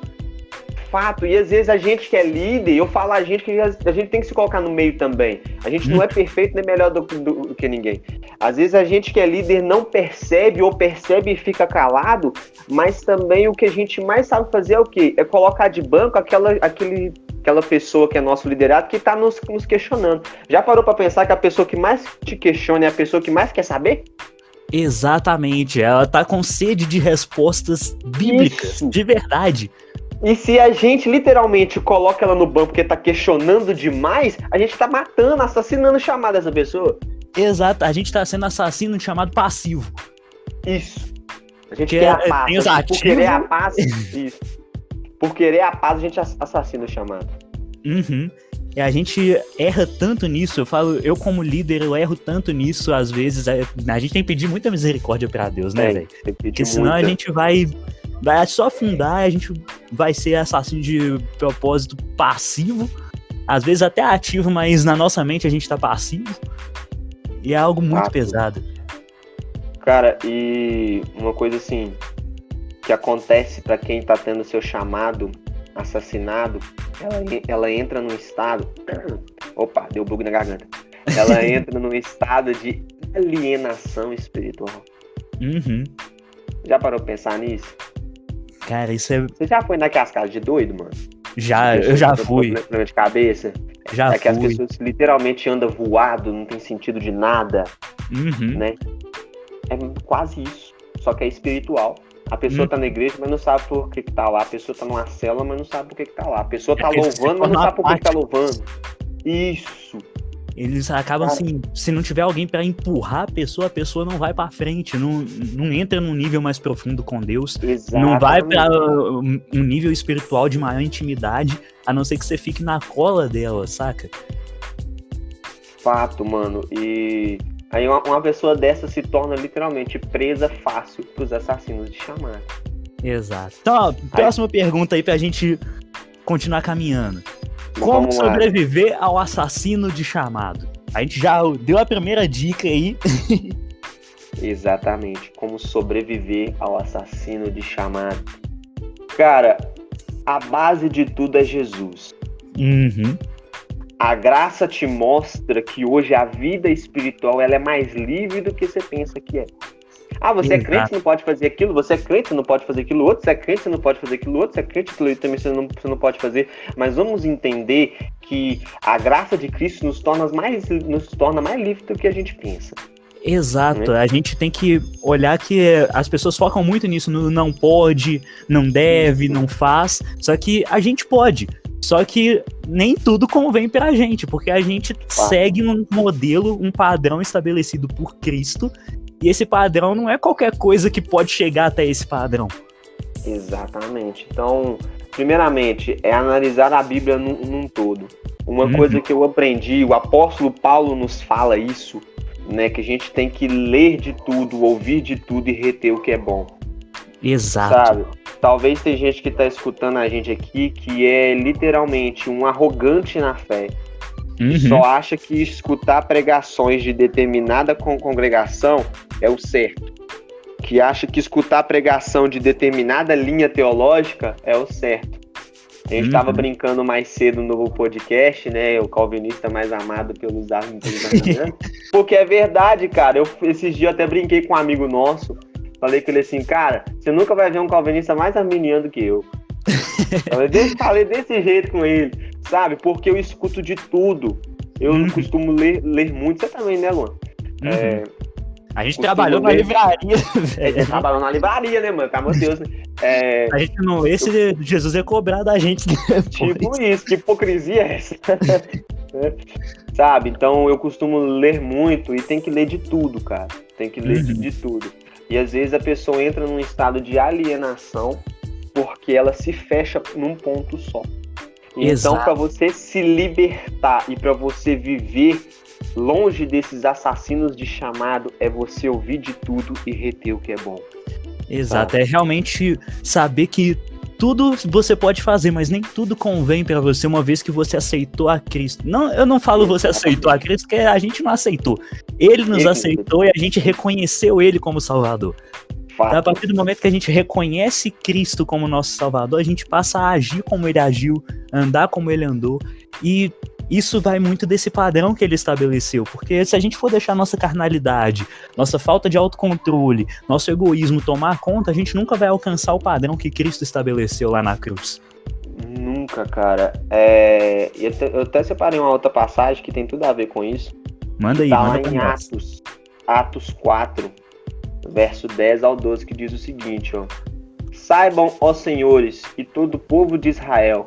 Fato, e às vezes a gente que é líder, eu falo a gente que a gente tem que se colocar no meio também. A gente não é perfeito nem melhor do que ninguém. Às vezes a gente que é líder não percebe ou percebe e fica calado, mas também o que a gente mais sabe fazer é o quê? É colocar de banco aquela pessoa que é nosso liderado que está nos questionando. Já parou para pensar que a pessoa que mais te questiona é a pessoa que mais quer saber? Exatamente, ela tá com sede de respostas bíblicas, de verdade. E se a gente literalmente coloca ela no banco porque tá questionando demais, a gente tá matando, assassinando o chamado dessa pessoa. Exato, a gente tá sendo assassino de chamado passivo. Isso. A gente quer a paz. Tem os ativos. Por querer a paz, isso. Por querer a paz, a gente assassina o chamado. E a gente erra tanto nisso, eu como líder, eu erro tanto nisso, às vezes, a gente tem que pedir muita misericórdia pra Deus, né, velho? Porque senão a gente vai só afundar, a gente vai ser assassino de propósito passivo, às vezes até ativo, mas na nossa mente a gente tá passivo, e é algo muito pesado. Cara, e uma coisa assim, que acontece pra quem tá tendo seu chamado assassinado, ela entra num estado... Opa, deu bug na garganta. Ela entra num estado de alienação espiritual. Uhum. Já parou pra pensar nisso? Cara, isso é... Você já foi naquelas casas de doido, mano? Eu já fui. Problema de cabeça. Já que as pessoas literalmente andam voado, não tem sentido de nada, né? É quase isso, só que é espiritual. A pessoa tá na igreja, mas não sabe por que tá lá. A pessoa tá numa célula, mas não sabe por que tá lá. A pessoa tá louvando, mas não sabe por que tá louvando. Isso. Eles acabam assim, se não tiver alguém pra empurrar a pessoa não vai pra frente, não entra num nível mais profundo com Deus. Exatamente. Não vai pra um nível espiritual de maior intimidade, a não ser que você fique na cola dela, saca? Fato, mano. E aí uma pessoa dessa se torna literalmente presa fácil pros assassinos de chamado. Exato. Então, ó, próxima pergunta aí pra gente continuar caminhando. Como sobreviver ao assassino de chamado? A gente já deu a primeira dica aí. Exatamente. Como sobreviver ao assassino de chamado. Cara, a base de tudo é Jesus. A graça te mostra que hoje a vida espiritual ela é mais livre do que você pensa que é. Você é crente, você não pode fazer aquilo. Você é crente, você não pode fazer aquilo outro. Você é crente, você não pode fazer aquilo outro. Você é crente, aquilo também você não pode fazer. Mas vamos entender que a graça de Cristo nos torna mais livre do que a gente pensa. Exato. A gente tem que olhar que as pessoas focam muito nisso, no não pode, não deve, não faz. Só que a gente pode. Só que nem tudo convém pra gente, porque a gente segue um modelo, um padrão estabelecido por Cristo. E esse padrão não é qualquer coisa que pode chegar até esse padrão. Exatamente. Então, primeiramente, é analisar a Bíblia num todo. Uma coisa que eu aprendi, o apóstolo Paulo nos fala isso, né? Que a gente tem que ler de tudo, ouvir de tudo e reter o que é bom. Exato. Sabe? Talvez tem gente que está escutando a gente aqui que é literalmente um arrogante na fé. Só acha que escutar pregações de determinada congregação é o certo. Que acha que escutar pregação de determinada linha teológica é o certo. A gente estava brincando mais cedo no podcast, né? O calvinista mais amado pelos árvores. Porque é verdade, cara. Esses dias eu até brinquei com um amigo nosso. Falei com ele assim, cara, você nunca vai ver um calvinista mais arminiano do que eu. Falei desse jeito com ele. Sabe? Porque eu escuto de tudo. Eu costumo ler muito. Você também, né, Luan? A gente trabalhou na livraria. A gente trabalhou na livraria, né, mano? Pelo amor de Deus, né? A gente não lê se Jesus é cobrado da gente. Tipo isso, que hipocrisia é essa? Sabe? Então eu costumo ler muito e tem que ler de tudo, cara. Tem que ler de tudo. E às vezes a pessoa entra num estado de alienação porque ela se fecha num ponto só. Então, para você se libertar e para você viver longe desses assassinos de chamado, é você ouvir de tudo e reter o que é bom. Exato, é realmente saber que tudo você pode fazer, mas nem tudo convém para você uma vez que você aceitou a Cristo. Não, eu não falo você aceitou a Cristo, porque a gente não aceitou. Ele nos aceitou e a gente reconheceu ele como Salvador. Fato. A partir do momento que a gente reconhece Cristo como nosso Salvador, a gente passa a agir como ele agiu, andar como ele andou, e isso vai muito desse padrão que ele estabeleceu, porque se a gente for deixar nossa carnalidade, nossa falta de autocontrole, nosso egoísmo tomar conta, a gente nunca vai alcançar o padrão que Cristo estabeleceu lá na cruz. Nunca, cara. Eu até separei uma outra passagem que tem tudo a ver com isso. Manda aí, tá manda lá em Atos 4, verso 10 ao 12, que diz o seguinte, ó. Saibam, ó senhores, e todo o povo de Israel,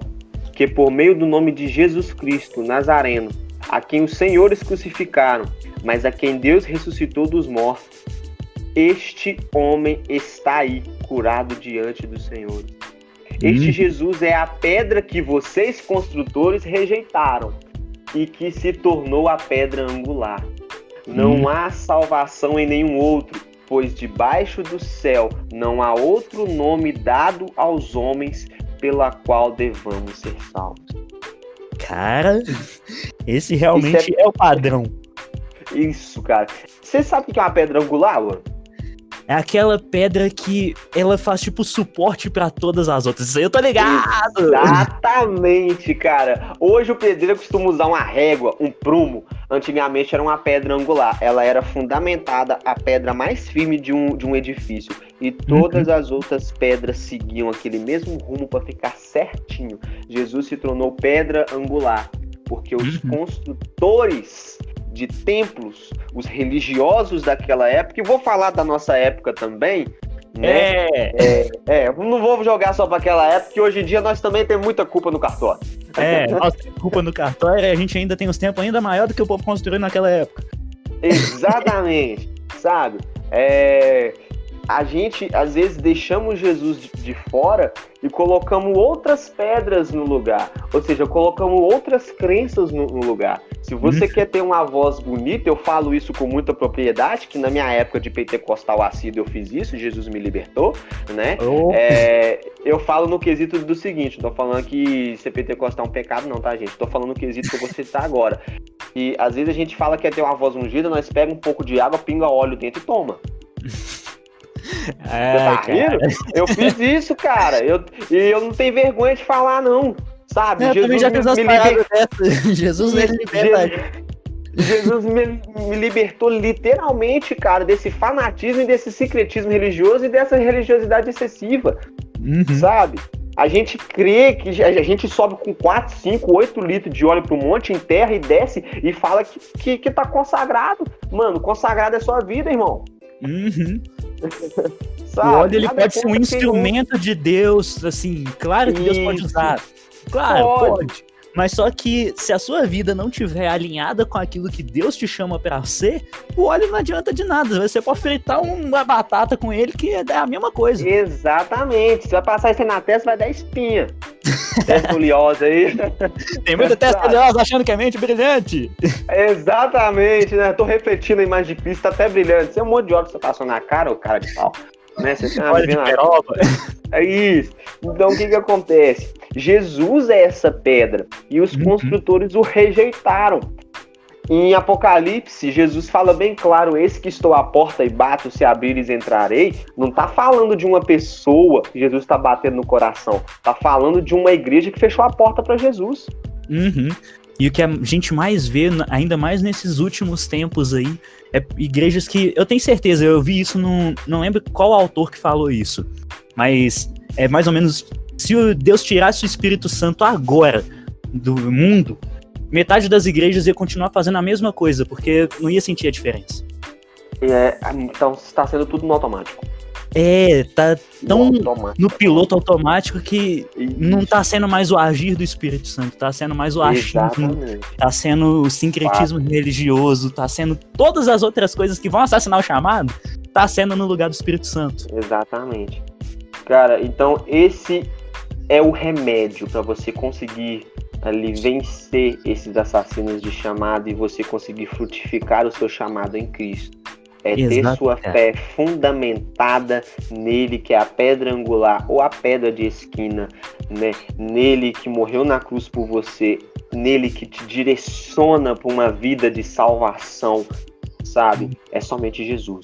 que por meio do nome de Jesus Cristo, Nazareno, a quem os senhores crucificaram, mas a quem Deus ressuscitou dos mortos, este homem está aí, curado diante dos senhores. Este Jesus é a pedra que vocês, construtores, rejeitaram e que se tornou a pedra angular. Não há salvação em nenhum outro, pois debaixo do céu não há outro nome dado aos homens pela qual devamos ser salvos. Cara, esse realmente é o padrão. Isso, cara. Você sabe o que é uma pedra angular, mano? É aquela pedra que ela faz, tipo, suporte pra todas as outras. Isso aí eu tô ligado! Exatamente, cara. Hoje o pedreiro costuma usar uma régua, um prumo. Antigamente era uma pedra angular. Ela era fundamentada, a pedra mais firme de um edifício. E todas as outras pedras seguiam aquele mesmo rumo para ficar certinho. Jesus se tornou pedra angular, porque os construtores de templos, os religiosos daquela época, e vou falar da nossa época também, né? Não vou jogar só para aquela época, que hoje em dia nós também temos muita culpa no cartório. Nós temos culpa no cartório e a gente ainda tem uns tempos ainda maior do que o povo construiu naquela época. Exatamente, sabe? A gente, às vezes, deixamos Jesus de fora e colocamos outras pedras no lugar. Ou seja, colocamos outras crenças no lugar. Se você quer ter uma voz bonita, eu falo isso com muita propriedade, que na minha época de pentecostal assíduo eu fiz isso, Jesus me libertou, né? Eu falo no quesito do seguinte, não tô falando que ser pentecostal é um pecado não, tá, gente? Tô falando no quesito que eu vou citar agora. E às vezes a gente fala que quer ter uma voz ungida, nós pega um pouco de água, pinga óleo dentro e toma. Você tá rindo? Eu fiz isso, cara. E eu não tenho vergonha de falar, não. Sabe? Eu também já fiz as paradas dessas. Jesus me liberta. Jesus me libertou literalmente, cara, desse fanatismo e desse secretismo religioso e dessa religiosidade excessiva. Sabe? A gente crê que a gente sobe com 4, 5, 8 litros de óleo pro monte, enterra e desce e fala que tá consagrado. Mano, consagrado é sua vida, irmão. Sabe? O óleo ele pode ser um instrumento de Deus, assim, claro que Deus pode usar. Claro, pode. Mas só que se a sua vida não estiver alinhada com aquilo que Deus te chama pra ser, o óleo não adianta de nada. Você pode fritar uma batata com ele que é a mesma coisa. Exatamente. Você vai passar isso aí na testa, vai dar espinha. Testa oleosa aí. Tem muita testa oleosa achando que é mente brilhante. Exatamente, né? Tô refletindo a imagem de Cristo, tá até brilhante. Você é um monte de óleo que você passou na cara, ô cara de pau. Né? Você olha de peroba. É isso. Então o que acontece? Jesus é essa pedra e os construtores o rejeitaram. Em Apocalipse, Jesus fala bem claro: eis que estou à porta e bato, se abrires entrarei. Não tá falando de uma pessoa que Jesus está batendo no coração. Tá falando de uma igreja que fechou a porta para Jesus. E o que a gente mais vê, ainda mais nesses últimos tempos aí, é igrejas que, eu tenho certeza, eu vi isso, não lembro qual autor que falou isso, mas é mais ou menos, se Deus tirasse o Espírito Santo agora do mundo, metade das igrejas ia continuar fazendo a mesma coisa, porque não ia sentir a diferença. Então está sendo tudo no automático. Tá tão no piloto automático que não tá sendo mais o agir do Espírito Santo, tá sendo mais o achismo, tá sendo o sincretismo religioso, tá sendo todas as outras coisas que vão assassinar o chamado, tá sendo no lugar do Espírito Santo. Exatamente. Cara, então esse é o remédio para você conseguir ali vencer esses assassinos de chamado e você conseguir frutificar o seu chamado em Cristo. Ter sua fé fundamentada nele, que é a pedra angular ou a pedra de esquina, né? Nele que morreu na cruz por você, nele que te direciona para uma vida de salvação, sabe? É somente Jesus.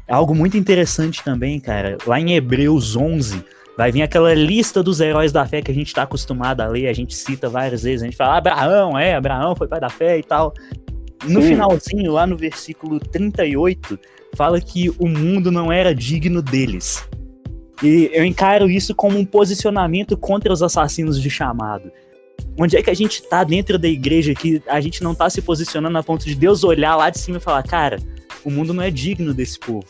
Algo muito interessante também, cara, lá em Hebreus 11, vai vir aquela lista dos heróis da fé que a gente está acostumado a ler, a gente cita várias vezes, a gente fala, Abraão foi pai da fé e tal. No finalzinho, lá no versículo 38, fala que o mundo não era digno deles. E eu encaro isso como um posicionamento contra os assassinos de chamado. Onde é que a gente tá dentro da igreja que a gente não tá se posicionando a ponto de Deus olhar lá de cima e falar, cara, o mundo não é digno desse povo.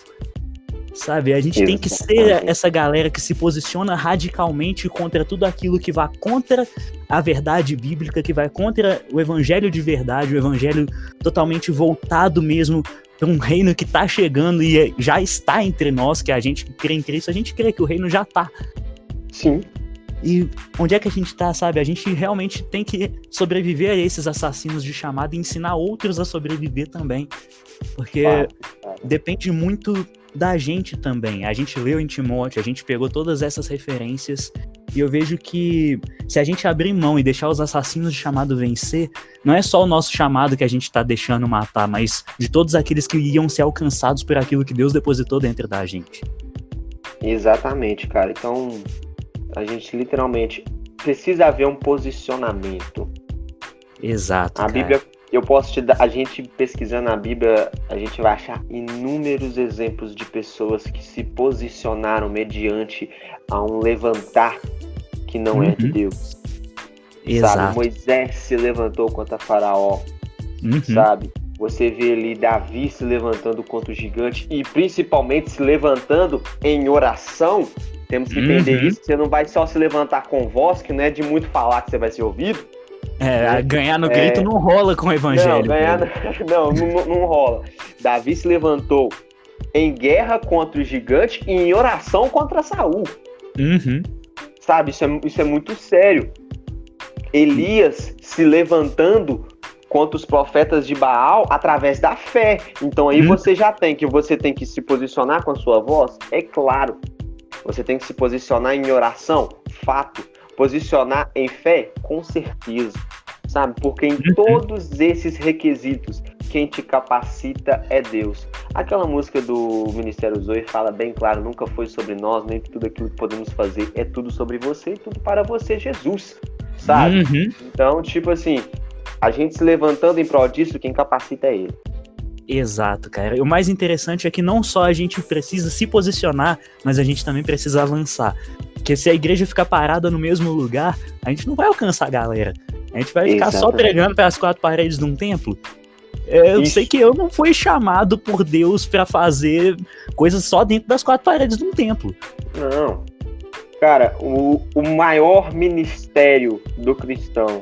Sabe, a gente tem que ser essa galera que se posiciona radicalmente contra tudo aquilo que vai contra a verdade bíblica, que vai contra o evangelho de verdade, o evangelho totalmente voltado mesmo para um reino que tá chegando e já está entre nós, que a gente que crê em Cristo, a gente crê que o reino já tá. Sim. E onde é que a gente tá, sabe? A gente realmente tem que sobreviver a esses assassinos de chamado e ensinar outros a sobreviver também. Porque depende muito da gente também. A gente leu em Timóteo, a gente pegou todas essas referências E eu vejo que se a gente abrir mão e deixar os assassinos de chamado vencer, não é só o nosso chamado que a gente tá deixando matar, mas de todos aqueles que iam ser alcançados por aquilo que Deus depositou dentro da gente. Exatamente, cara. Então, a gente literalmente precisa haver um posicionamento. Exato, A Bíblia, eu posso te dar, a gente pesquisando a Bíblia, a gente vai achar inúmeros exemplos de pessoas que se posicionaram mediante a um levantar que não é de Deus. Exato. Sabe, Moisés se levantou contra Faraó, sabe? Você vê ali Davi se levantando contra o gigante e principalmente se levantando em oração. Temos que entender isso, você não vai só se levantar com voz, que não é de muito falar que você vai ser ouvido. Ganhar no grito não rola com o evangelho. Não rola. Davi se levantou em guerra contra o gigante e em oração contra Saul. Sabe, isso é muito sério. Elias se levantando contra os profetas de Baal através da fé. Então aí você já tem que se posicionar com a sua voz, é claro. Você tem que se posicionar em oração, fato. Posicionar em fé, com certeza. Sabe? Porque em todos esses requisitos, quem te capacita é Deus. Aquela música do Ministério Zoe fala bem claro, nunca foi sobre nós, nem tudo aquilo que podemos fazer, é tudo sobre você e tudo para você, Jesus. Sabe? Então, tipo assim, a gente se levantando em prol disso, quem capacita é Ele. Exato, cara. E o mais interessante é que não só a gente precisa se posicionar, mas a gente também precisa avançar. Porque se a igreja ficar parada no mesmo lugar, a gente não vai alcançar a galera. A gente vai ficar só pregando pelas quatro paredes de um templo. Eu sei que eu não fui chamado por Deus pra fazer coisas só dentro das quatro paredes de um templo. Não. Cara, o maior ministério do cristão,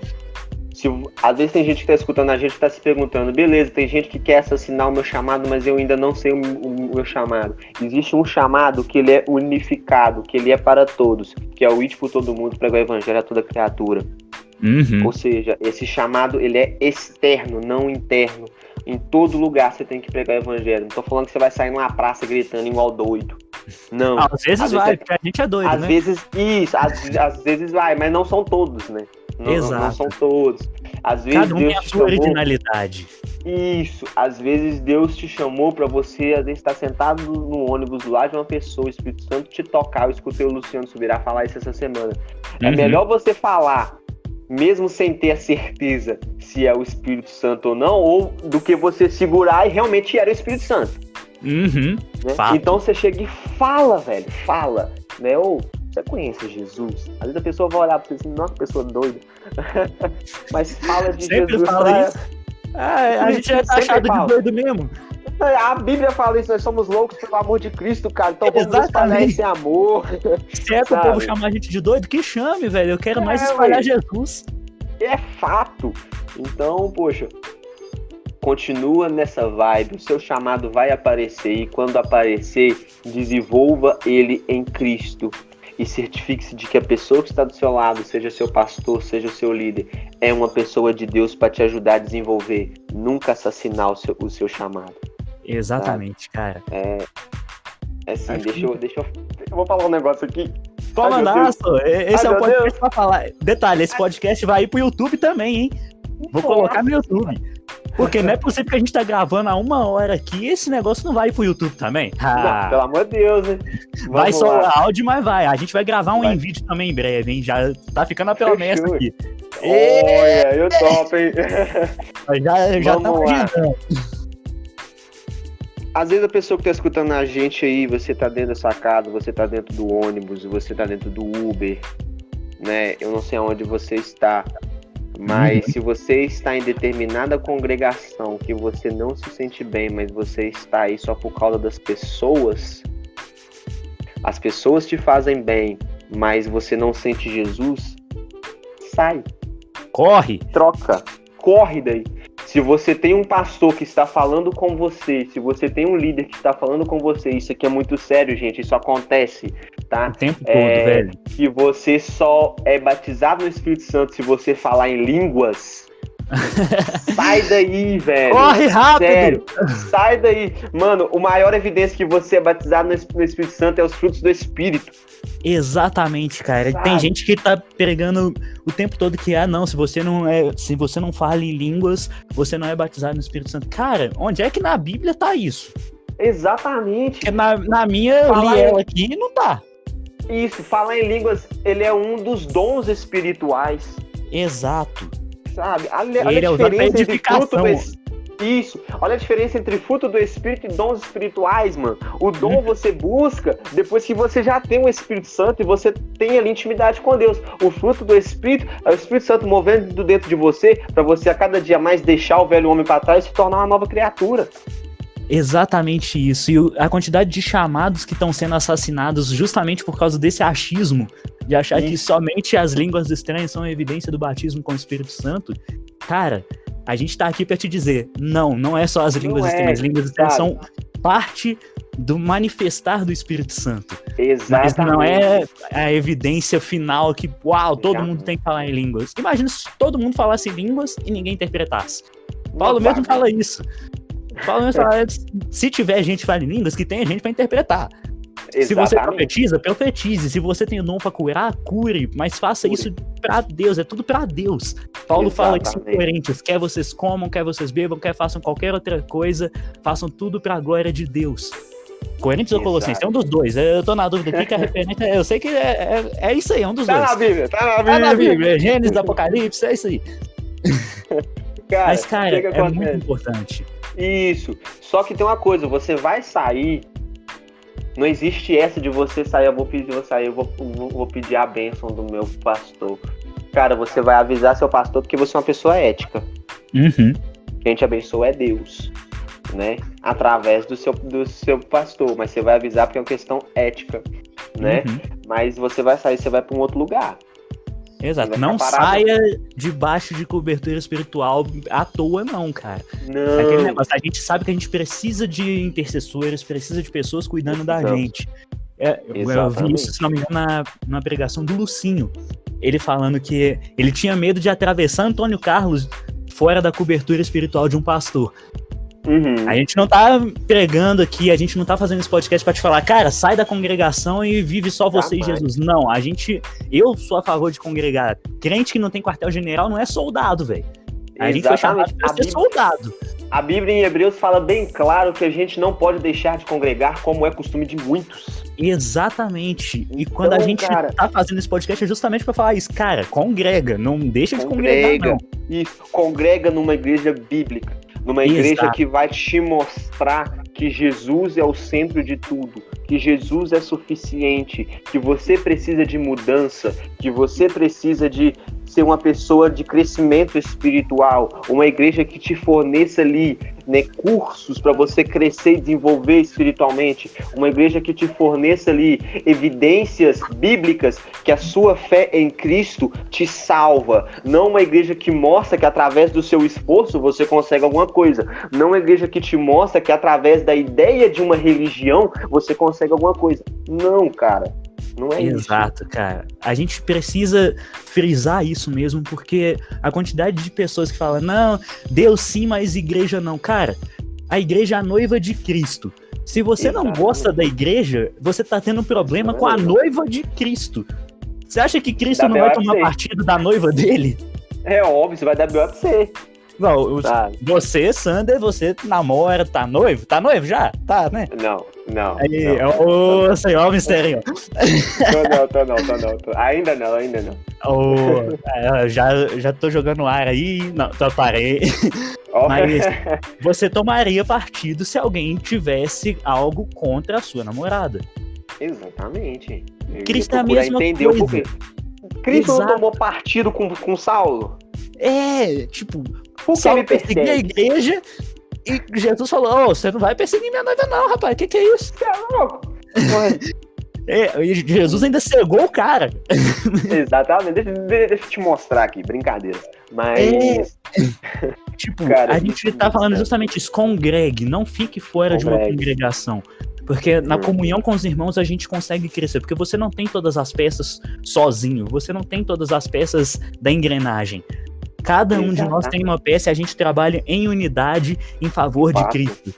às vezes tem gente que tá escutando a gente e tá se perguntando, beleza, tem gente que quer assassinar o meu chamado, mas eu ainda não sei o meu chamado. Existe um chamado que ele é unificado, que ele é para todos, que é o ide por todo mundo, pregar o evangelho a toda criatura. Ou seja, esse chamado ele é externo, não interno. Em todo lugar você tem que pregar o evangelho. Não tô falando que você vai sair numa praça gritando igual doido. Não. Às vezes vai, porque a gente é doido, às né? Às vezes vai, mas não são todos, né? Não são todos. Às vezes cada um Deus tem a sua originalidade. Isso. Às vezes Deus te chamou pra você, às vezes estar sentado no ônibus do lado de uma pessoa, o Espírito Santo te tocar. Eu escutei o Luciano Subirá falar isso essa semana. É melhor você falar, mesmo sem ter a certeza se é o Espírito Santo ou não, ou do que você segurar e realmente era o Espírito Santo. Né? Então você chega e fala, velho, fala, né? Ou você conhece Jesus? Às vezes a pessoa vai olhar pra você assim, nossa, pessoa doida. Mas fala de sempre Jesus. Fala isso. A gente já tá achado de doido mesmo. A Bíblia fala isso, nós somos loucos pelo amor de Cristo, cara. Então vamos espalhar esse amor. Se é pro povo chamar a gente de doido, que chame, velho. Eu quero mais espalhar Jesus. É fato. Então, poxa, continua nessa vibe. O seu chamado vai aparecer e quando aparecer, desenvolva ele em Cristo. E certifique-se de que a pessoa que está do seu lado, seja seu pastor, seja o seu líder, é uma pessoa de Deus para te ajudar a desenvolver. Nunca assassinar o seu chamado. Exatamente, cara. É assim, deixa eu vou falar um negócio aqui. Toma naço, esse é o podcast pra falar. Detalhe, esse podcast vai ir pro YouTube também, hein? Vou colocar no YouTube. Porque não é possível que a gente tá gravando há 1 hora aqui e esse negócio não vai pro YouTube também. Não, pelo amor de Deus, hein? Vai só o áudio, mas vai. A gente vai gravar em vídeo também em breve, hein? Já tá ficando pela mesa aqui. Olha, eu topo, hein? Já tá imaginando. Às vezes a pessoa que tá escutando a gente aí, você tá dentro da sua casa, você tá dentro do ônibus, você tá dentro do Uber, né? Eu não sei aonde você está, mas se você está em determinada congregação que você não se sente bem, mas você está aí só por causa das pessoas, as pessoas te fazem bem, mas você não sente Jesus, sai. Corre. Troca. Corre daí. Se você tem um pastor que está falando com você, se você tem um líder que está falando com você, isso aqui é muito sério, gente, isso acontece, tá? O tempo todo, velho. Que você só é batizado no Espírito Santo se você falar em línguas, Sai daí, velho. Corre rápido! Sério, sai daí. Mano, a maior evidência que você é batizado no Espírito Santo é os frutos do Espírito. Exatamente, cara. Sabe? Tem gente que tá pregando o tempo todo que, não, se você não fala em línguas, você não é batizado no Espírito Santo. Cara, onde é que na Bíblia tá isso? Exatamente. Porque na minha, eu li ela aqui e não tá. Isso, falar em línguas, ele é um dos dons espirituais. Exato. Sabe? Olha Ele é a usado pra diferença entre fruto do edificação. Isso. Olha a diferença entre fruto do Espírito e dons espirituais, mano. O dom você busca depois que você já tem o Espírito Santo e você tem ali intimidade com Deus. O fruto do Espírito é o Espírito Santo movendo dentro de você para você a cada dia mais deixar o velho homem para trás e se tornar uma nova criatura. Exatamente isso. E a quantidade de chamados que estão sendo assassinados justamente por causa desse achismo, de achar que somente as línguas estranhas são a evidência do batismo com o Espírito Santo. Cara, a gente tá aqui pra te dizer, não é só as línguas estranhas. As línguas estranhas são parte do manifestar do Espírito Santo. Exatamente. Mas não é a evidência final que, todo mundo tem que falar em línguas. Imagina se todo mundo falasse em línguas e ninguém interpretasse. Paulo mesmo fala isso. Se tiver gente que fala em línguas, que tenha gente para interpretar. Exatamente. Se você profetiza, profetize. Se você tem o dom para curar, cure. Mas faça isso para Deus, é tudo para Deus. Paulo fala isso em Coríntios: quer vocês comam, quer vocês bebam, quer façam qualquer outra coisa, façam tudo para a glória de Deus. Coríntios ou Colossenses? É um dos dois. Eu tô na dúvida aqui que a referência. Eu sei que é isso aí, é um dos dois. Tá na Bíblia. Gênesis, Apocalipse, é isso aí. Cara, mas, cara, é muito importante. Isso. Só que tem uma coisa, você vai sair. Não existe essa de você sair, eu vou pedir a bênção do meu pastor. Cara, você vai avisar seu pastor porque você é uma pessoa ética. Quem te abençoa é Deus, né? Através do seu pastor. Mas você vai avisar porque é uma questão ética, né? Mas você vai sair, você vai para um outro lugar. Exato, não saia debaixo de cobertura espiritual à toa não, cara. Não. Aquele negócio, a gente sabe que a gente precisa de intercessores, precisa de pessoas cuidando da gente. Eu vi isso, se não me engano, na pregação do Lucinho. Ele falando que ele tinha medo de atravessar Antônio Carlos fora da cobertura espiritual de um pastor. A gente não tá pregando aqui, a gente não tá fazendo esse podcast pra te falar, cara, sai da congregação e vive só você e Jesus. Não, eu sou a favor de congregar. Crente que não tem quartel-general não é soldado, velho. A gente foi chamado pra ser soldado. A Bíblia em Hebreus fala bem claro que a gente não pode deixar de congregar como é costume de muitos. Exatamente. E quando a gente tá fazendo esse podcast é justamente pra falar isso. Cara, congrega, não deixa de congregar, não. Isso, congrega numa igreja bíblica. Numa igreja que vai te mostrar que Jesus é o centro de tudo, que Jesus é suficiente, que você precisa de mudança, que você precisa de ser uma pessoa de crescimento espiritual, uma igreja que te forneça ali, né, cursos para você crescer e desenvolver espiritualmente, uma igreja que te forneça ali evidências bíblicas que a sua fé em Cristo te salva, não uma igreja que mostra que através do seu esforço você consegue alguma coisa, não uma igreja que te mostra que através da ideia de uma religião você consegue alguma coisa. Não, cara. Não é Exato, isso. Cara. A gente precisa frisar isso mesmo, porque a quantidade de pessoas que falam, não, Deus sim, mas igreja não. Cara, a igreja é a noiva de Cristo. Se você não gosta da igreja, você tá tendo um problema com a noiva de Cristo. Você acha que Cristo não vai tomar partido da noiva dele? É óbvio, você vai dar B.O. pra você. Não, você, Sander, você namora, tá noivo? Tá noivo já? Tá, né? Não. Aí, ô, senhor mistério. Tô não. Ainda não. Já tô jogando ar aí, não, tô parei. Mas você tomaria partido se alguém tivesse algo contra a sua namorada. Exatamente. Cristo é a mesma coisa. Cristo não tomou partido com Saulo? Tipo, Saulo perseguia a igreja e Jesus falou, você não vai perseguir minha noiva não, rapaz, que é isso? Você é louco? E Jesus ainda cegou o cara. Exatamente, deixa eu te mostrar aqui, brincadeira. Mas... Tipo, cara, a gente tá falando justamente isso, congregue, não fique fora de uma congregação. Porque na comunhão com os irmãos a gente consegue crescer, porque você não tem todas as peças sozinho, você não tem todas as peças da engrenagem. Cada um de nós tem uma peça e a gente trabalha em unidade em favor de Cristo.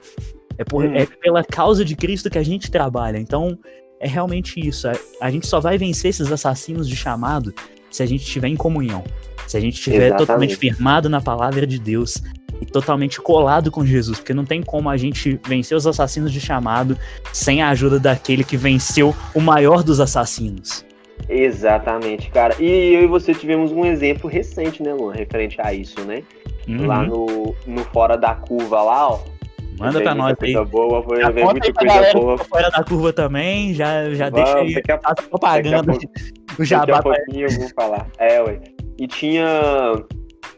É pela causa de Cristo que a gente trabalha. Então, é realmente isso. A gente só vai vencer esses assassinos de chamado se a gente estiver em comunhão. Se a gente estiver totalmente firmado na palavra de Deus e totalmente colado com Jesus. Porque não tem como a gente vencer os assassinos de chamado sem a ajuda daquele que venceu o maior dos assassinos. Exatamente, cara. E eu e você tivemos um exemplo recente, né, Luan? Referente a isso, né? Lá no Fora da Curva lá, ó. Manda pra nós aí. Boa, já ver muita coisa boa. Fora da curva também, já deixa aí a propaganda. O jabá. Daqui a pouquinho eu vou falar. Ué. E tinha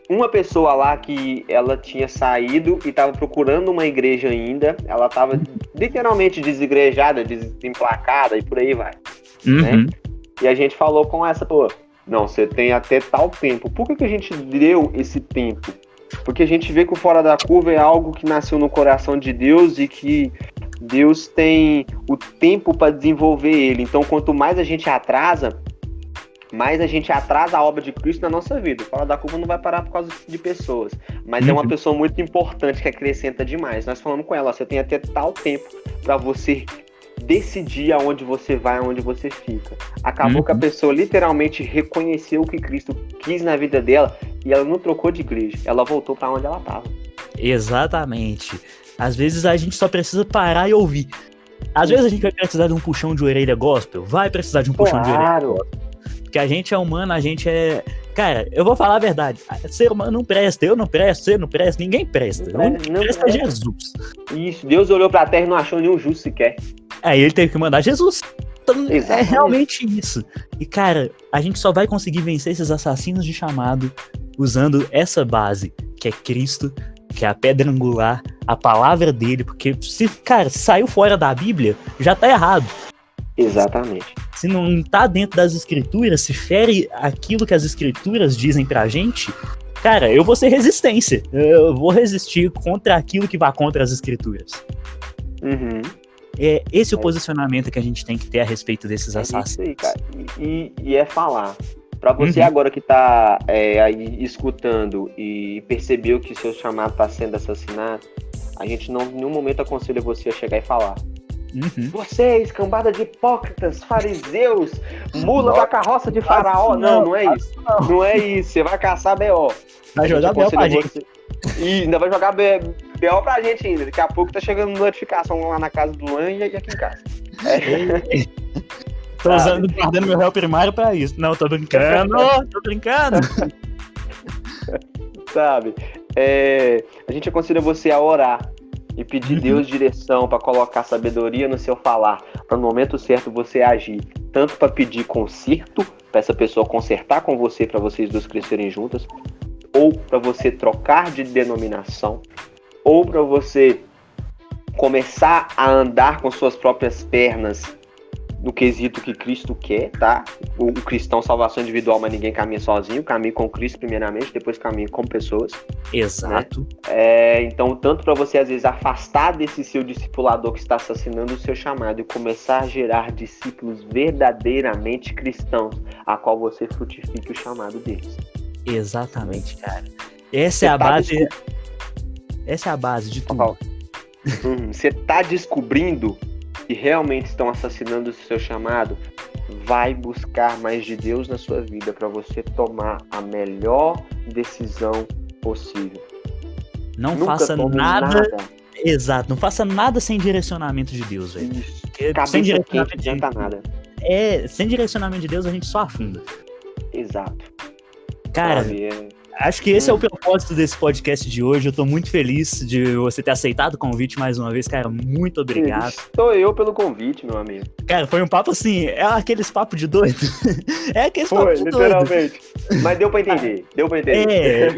uma pessoa lá que ela tinha saído e tava procurando uma igreja ainda. Ela tava literalmente desigrejada, desemplacada e por aí vai. Né? E a gente falou com essa, não, você tem até tal tempo. Por que a gente deu esse tempo? Porque a gente vê que o Fora da Curva é algo que nasceu no coração de Deus e que Deus tem o tempo para desenvolver ele. Então, quanto mais a gente atrasa a obra de Cristo na nossa vida. O Fora da Curva não vai parar por causa de pessoas, mas é uma pessoa muito importante que acrescenta demais. Nós falamos com ela, você tem até tal tempo para você decidir aonde você vai, aonde você fica. Acabou que a pessoa literalmente reconheceu o que Cristo quis na vida dela e ela não trocou de igreja, ela voltou para onde ela estava. Exatamente. Às vezes a gente só precisa parar e ouvir. Às vezes a gente vai precisar de um puxão de orelha gospel, vai precisar de um puxão de orelha gospel. Porque a gente é humano, a gente é... Cara, eu vou falar a verdade. Ser humano não presta, eu não presto, você não presta, ninguém presta. Não presta é Jesus. Isso, Deus olhou pra terra e não achou nenhum justo sequer. Aí ele teve que mandar Jesus. Então, é realmente isso. E, cara, a gente só vai conseguir vencer esses assassinos de chamado usando essa base, que é Cristo, que é a pedra angular, a palavra dele, porque se saiu fora da Bíblia, já tá errado. Exatamente. Se não tá dentro das escrituras, se fere aquilo que as escrituras dizem pra gente, cara, eu vou ser resistência. Eu vou resistir contra aquilo que vai contra as escrituras. É esse o posicionamento que a gente tem que ter a respeito desses assassinos. Isso aí, cara. E é falar. Pra você agora que tá aí escutando e percebeu que seu chamado tá sendo assassinado, a gente não em nenhum momento aconselha você a chegar e falar. Vocês, cambada de hipócritas, fariseus, mula da carroça de faraó. Não é isso. Não é isso. Você vai caçar B.O. Vai jogar B.O. pra gente. E ainda vai jogar B.O. pra gente ainda. Daqui a pouco tá chegando notificação lá na casa do Luan e aqui em casa. Tô guardando meu réu primário pra isso. Não, tô brincando. Sabe? A gente aconselha você a orar e pedir Deus direção para colocar sabedoria no seu falar, para no momento certo você agir, tanto para pedir conserto, para essa pessoa consertar com você, para vocês dois crescerem juntas, ou para você trocar de denominação, ou para você começar a andar com suas próprias pernas no quesito que Cristo quer, tá? O cristão, salvação individual, mas ninguém caminha sozinho, caminha com Cristo primeiramente, depois caminha com pessoas. Exato. Né? Então, tanto para você, às vezes, afastar desse seu discipulador que está assassinando o seu chamado e começar a gerar discípulos verdadeiramente cristãos, a qual você frutifique o chamado deles. Exatamente, cara. Essa é a base. Essa é a base de tudo. Você tá descobrindo que realmente estão assassinando o seu chamado, vai buscar mais de Deus na sua vida para você tomar a melhor decisão possível. Não faça nada. Exato, não faça nada sem direcionamento de Deus, velho. Sem direcionamento não adianta nada. Sem direcionamento de Deus a gente só afunda. Exato. Cara, acho que esse é o propósito desse podcast de hoje. Eu tô muito feliz de você ter aceitado o convite mais uma vez, cara. Muito obrigado. Estou eu pelo convite, meu amigo. Cara, foi um papo assim, é aqueles papos de doido. É aqueles papos de doido. Literalmente. Mas deu pra entender.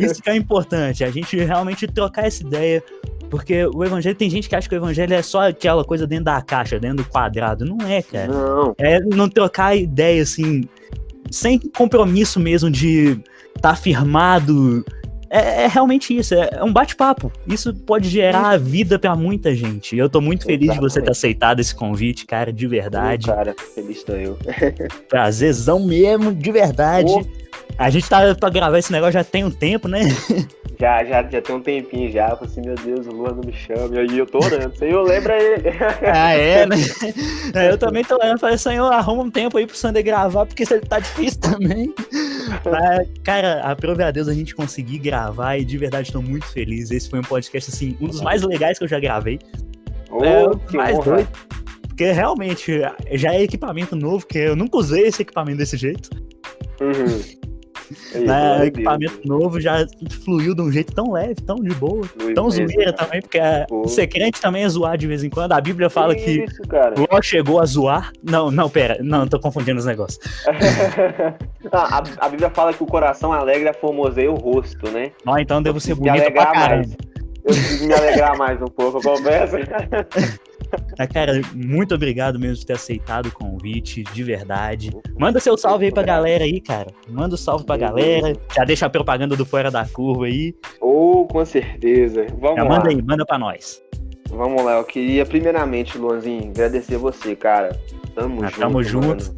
Isso que é importante. A gente realmente trocar essa ideia. Porque o evangelho, tem gente que acha que o evangelho é só aquela coisa dentro da caixa, dentro do quadrado. Não é, cara. Não. É não trocar ideia, assim, sem compromisso mesmo de estar firmado é realmente isso, é um bate-papo. Isso pode gerar vida pra muita gente. Eu tô muito feliz de você ter aceitado esse convite, cara, de verdade. Cara, feliz estou eu. Prazerzão mesmo, de verdade. A gente tá pra gravar esse negócio já tem um tempo, né? Já tem um tempinho já. Eu falei assim, meu Deus, o Luan não me chama. E aí eu tô orando, Senhor, lembra ele. Ah, é, né? Eu também tô orando, falei, Senhor, arruma um tempo aí pro Sander gravar, porque isso tá difícil também. Mas, cara, aprove a Deus a gente conseguir gravar e de verdade tô muito feliz. Esse foi um podcast, assim, um dos mais legais que eu já gravei. Um dos mais doidos. Porque realmente já é equipamento novo, que eu nunca usei esse equipamento desse jeito. Equipamento novo já fluiu de um jeito tão leve, tão de boa, tão zoeira também, porque ser crente também é zoar de vez em quando. A Bíblia fala que Ló chegou a zoar. Não, pera, tô confundindo os negócios. A Bíblia fala que o coração alegre formoseia o rosto, né? Então devo ser bonito pra caralho. Eu preciso me alegrar mais um pouco, eu confesso. Cara, muito obrigado mesmo por ter aceitado o convite, de verdade. Manda seu salve aí pra galera aí, cara. Manda o salve pra galera. Já deixa a propaganda do Fora da Curva aí. Com certeza. Vamos lá. Manda aí, manda pra nós. Vamos lá, eu queria primeiramente, Luanzinho, agradecer você, cara. Tamo junto.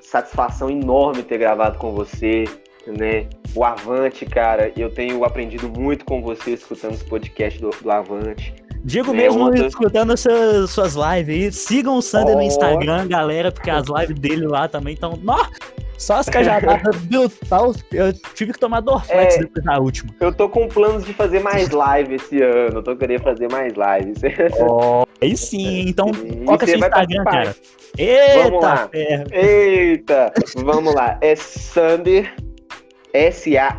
Satisfação enorme ter gravado com você, né? O Avante, cara, eu tenho aprendido muito com você escutando os podcasts do Avante. Digo mesmo, escutando suas lives aí. Sigam o Sander no Instagram, galera, porque as lives dele lá também estão... Só as cajadadas brutal. Eu tive que tomar Dorflex depois da última. Eu tô com planos de fazer mais live esse ano. Eu tô querendo fazer mais lives. Aí sim. Então, coloca seu Instagram, cara. Eita! Vamos lá. É Sander, SANDER,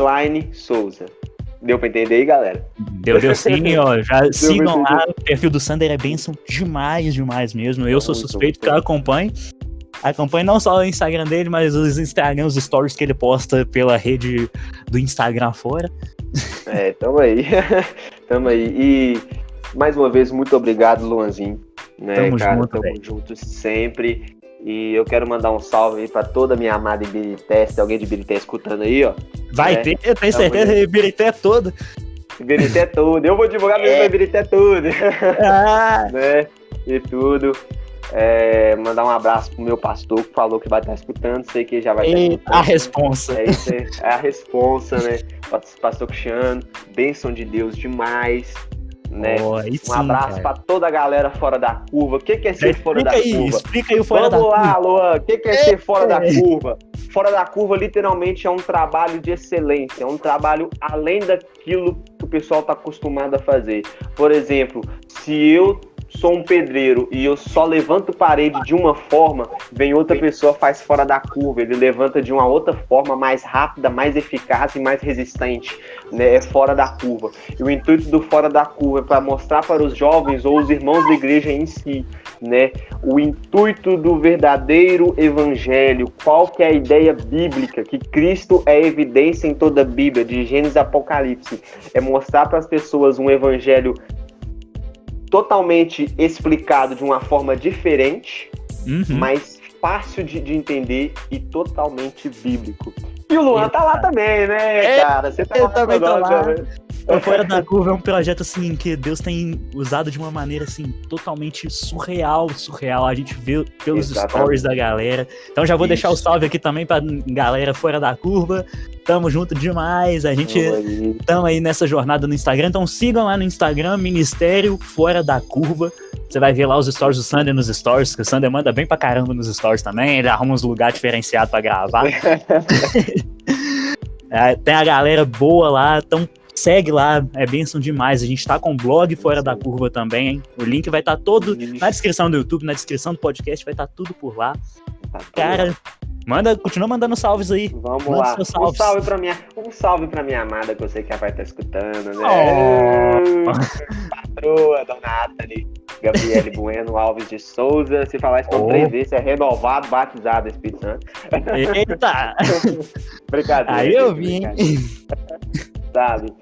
_ _Souza. Deu pra entender aí, galera? Deu sim, ó. Já sigam lá. O perfil do Sander é bênção demais mesmo. Eu sou suspeito que eu acompanho. Acompanho não só o Instagram dele, mas os Instagram, os stories que ele posta pela rede do Instagram fora. Tamo aí. E mais uma vez, muito obrigado, Luanzinho. Tamo junto sempre. E eu quero mandar um salve aí pra toda a minha amada Ibirité. Se tem alguém de Ibirité escutando aí, ó. Vai ter, eu tenho certeza, a Ibirité é toda. Ibirité é tudo. Eu vou divulgar mesmo a Ibirité é tudo. Né? E tudo. Mandar um abraço pro meu pastor que falou que vai estar escutando. Sei que já vai estar escutando. A responsa. É a responsa, né? Pastor Cristiano. Bênção de Deus demais. Né? Um abraço pra toda a galera fora da curva. O que é ser fora da curva? Explica aí o fora da curva. Vamos lá, Luan. O que é ser fora da curva? Fora da curva, literalmente, é um trabalho de excelência. É um trabalho além daquilo que o pessoal está acostumado a fazer. Por exemplo, se eu sou um pedreiro e eu só levanto parede de uma forma, vem outra pessoa, faz fora da curva, ele levanta de uma outra forma mais rápida, mais eficaz e mais resistente, né? É fora da curva. E o intuito do fora da curva é para mostrar para os jovens ou os irmãos da igreja em si, né? O intuito do verdadeiro evangelho, qual que é a ideia bíblica, que Cristo é evidência em toda a Bíblia, de Gênesis a Apocalipse, é mostrar para as pessoas um evangelho totalmente explicado de uma forma diferente, mas fácil de entender e totalmente bíblico. E o Luan tá lá também, né, cara? Você tá lá também, O Fora da Curva é um projeto, assim, que Deus tem usado de uma maneira, assim, totalmente surreal. A gente vê pelos stories da galera. Então já vou deixar o salve aqui também pra galera Fora da Curva. Tamo junto demais. A gente tamo aí nessa jornada no Instagram. Então sigam lá no Instagram, Ministério Fora da Curva. Você vai ver lá os stories do Sander nos stories, que o Sander manda bem pra caramba nos stories também. Ele arruma uns lugares diferenciados pra gravar. Tem a galera boa lá, então segue lá, é bênção demais. A gente tá com o blog Fora da Curva também, hein? O link vai estar todo na descrição do YouTube, na descrição do podcast, vai estar tudo por lá. Cara, continua mandando salves aí. Vamos lá. Um salve pra minha amada, que eu sei que ela vai estar escutando, né? Patroa, Dona Nathalie, Gabriele Bueno Alves de Souza. Se falar isso com 3 vezes, é renovado, batizado, Espírito Santo. Eita! Brincadeira. Aí eu vim. Sabe?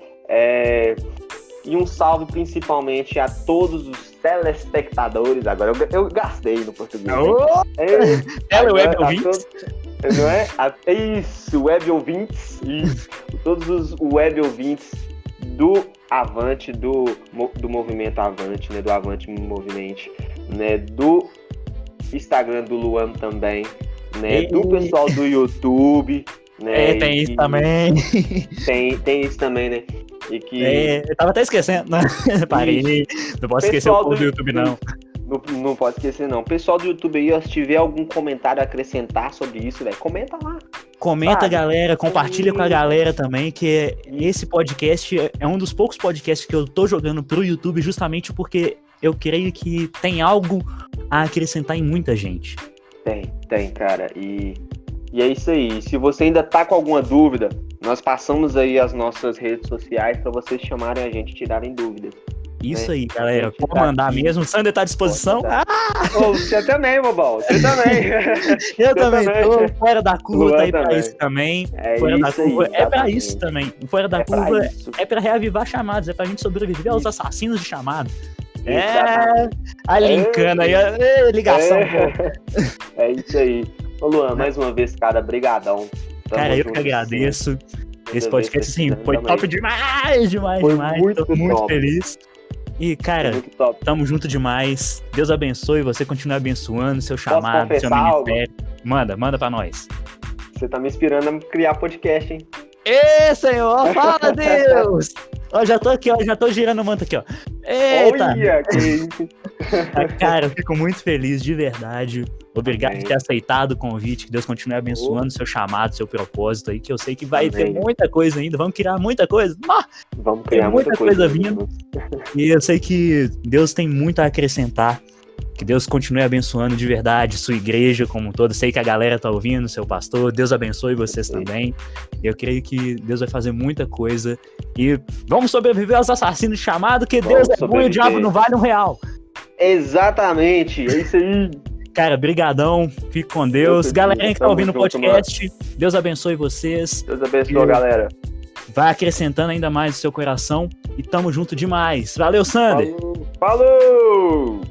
E um salve principalmente a todos os telespectadores, agora eu gastei no português. Teleweb ouvintes. Não é? Isso, web ouvintes. Isso. Todos os web ouvintes do Avante, do movimento Avante, né? Do Avante Movimento, né? Do Instagram do Luan também, né? Do pessoal do YouTube, né? Tem isso também. Tem isso também, né? E que... eu tava até esquecendo, né? Parei. Não posso esquecer o povo do YouTube, não. Não pode esquecer, não. Pessoal do YouTube aí, ó, se tiver algum comentário a acrescentar sobre isso, velho, comenta lá. Comenta, galera, compartilha com a galera também, que esse podcast é um dos poucos podcasts que eu tô jogando pro YouTube justamente porque eu creio que tem algo a acrescentar em muita gente. Tem, cara. E é isso aí. Se você ainda tá com alguma dúvida, nós passamos aí as nossas redes sociais para vocês chamarem a gente e tirarem dúvidas. Isso aí, galera. Pode mandar mesmo. O Sander tá à disposição. Você também, bobão. Você também. Eu também tô. Fora da curva tá aí pra isso também. Fora da curva é pra isso também. Fora da curva é pra reavivar chamados. É pra gente sobreviver aos assassinos de chamado. A linkando aí. Ligação. É isso aí. Ô, Luan, mais uma vez, cara, brigadão. Cara, eu que agradeço. Esse podcast, assim, foi top demais. Tô muito feliz. E, cara, tamo junto demais. Deus abençoe, você continue abençoando seu chamado, seu ministério. Algo? Manda pra nós. Você tá me inspirando a criar podcast, hein? Ê, Senhor, fala, Deus! Ó, já tô aqui, ó, já tô girando o manto aqui, ó. Eita! Olha, que isso. Cara, eu fico muito feliz, de verdade. Obrigado por ter aceitado o convite. Que Deus continue abençoando seu chamado, seu propósito aí, que eu sei que vai ter muita coisa ainda. Vamos criar muita coisa. Vamos criar muita coisa vindo. E eu sei que Deus tem muito a acrescentar. Que Deus continue abençoando de verdade sua igreja como um todo. Sei que a galera tá ouvindo, seu pastor. Deus abençoe vocês também. Eu creio que Deus vai fazer muita coisa. E vamos sobreviver aos assassinos chamados, que Deus é bom e o diabo não vale R$1. Exatamente, é isso aí. Cara, brigadão. Fique com Deus. Galerinha que tá ouvindo o podcast, Deus abençoe vocês. Deus abençoe, galera. Vai acrescentando ainda mais o seu coração. E tamo junto demais. Valeu, Sander. Falou!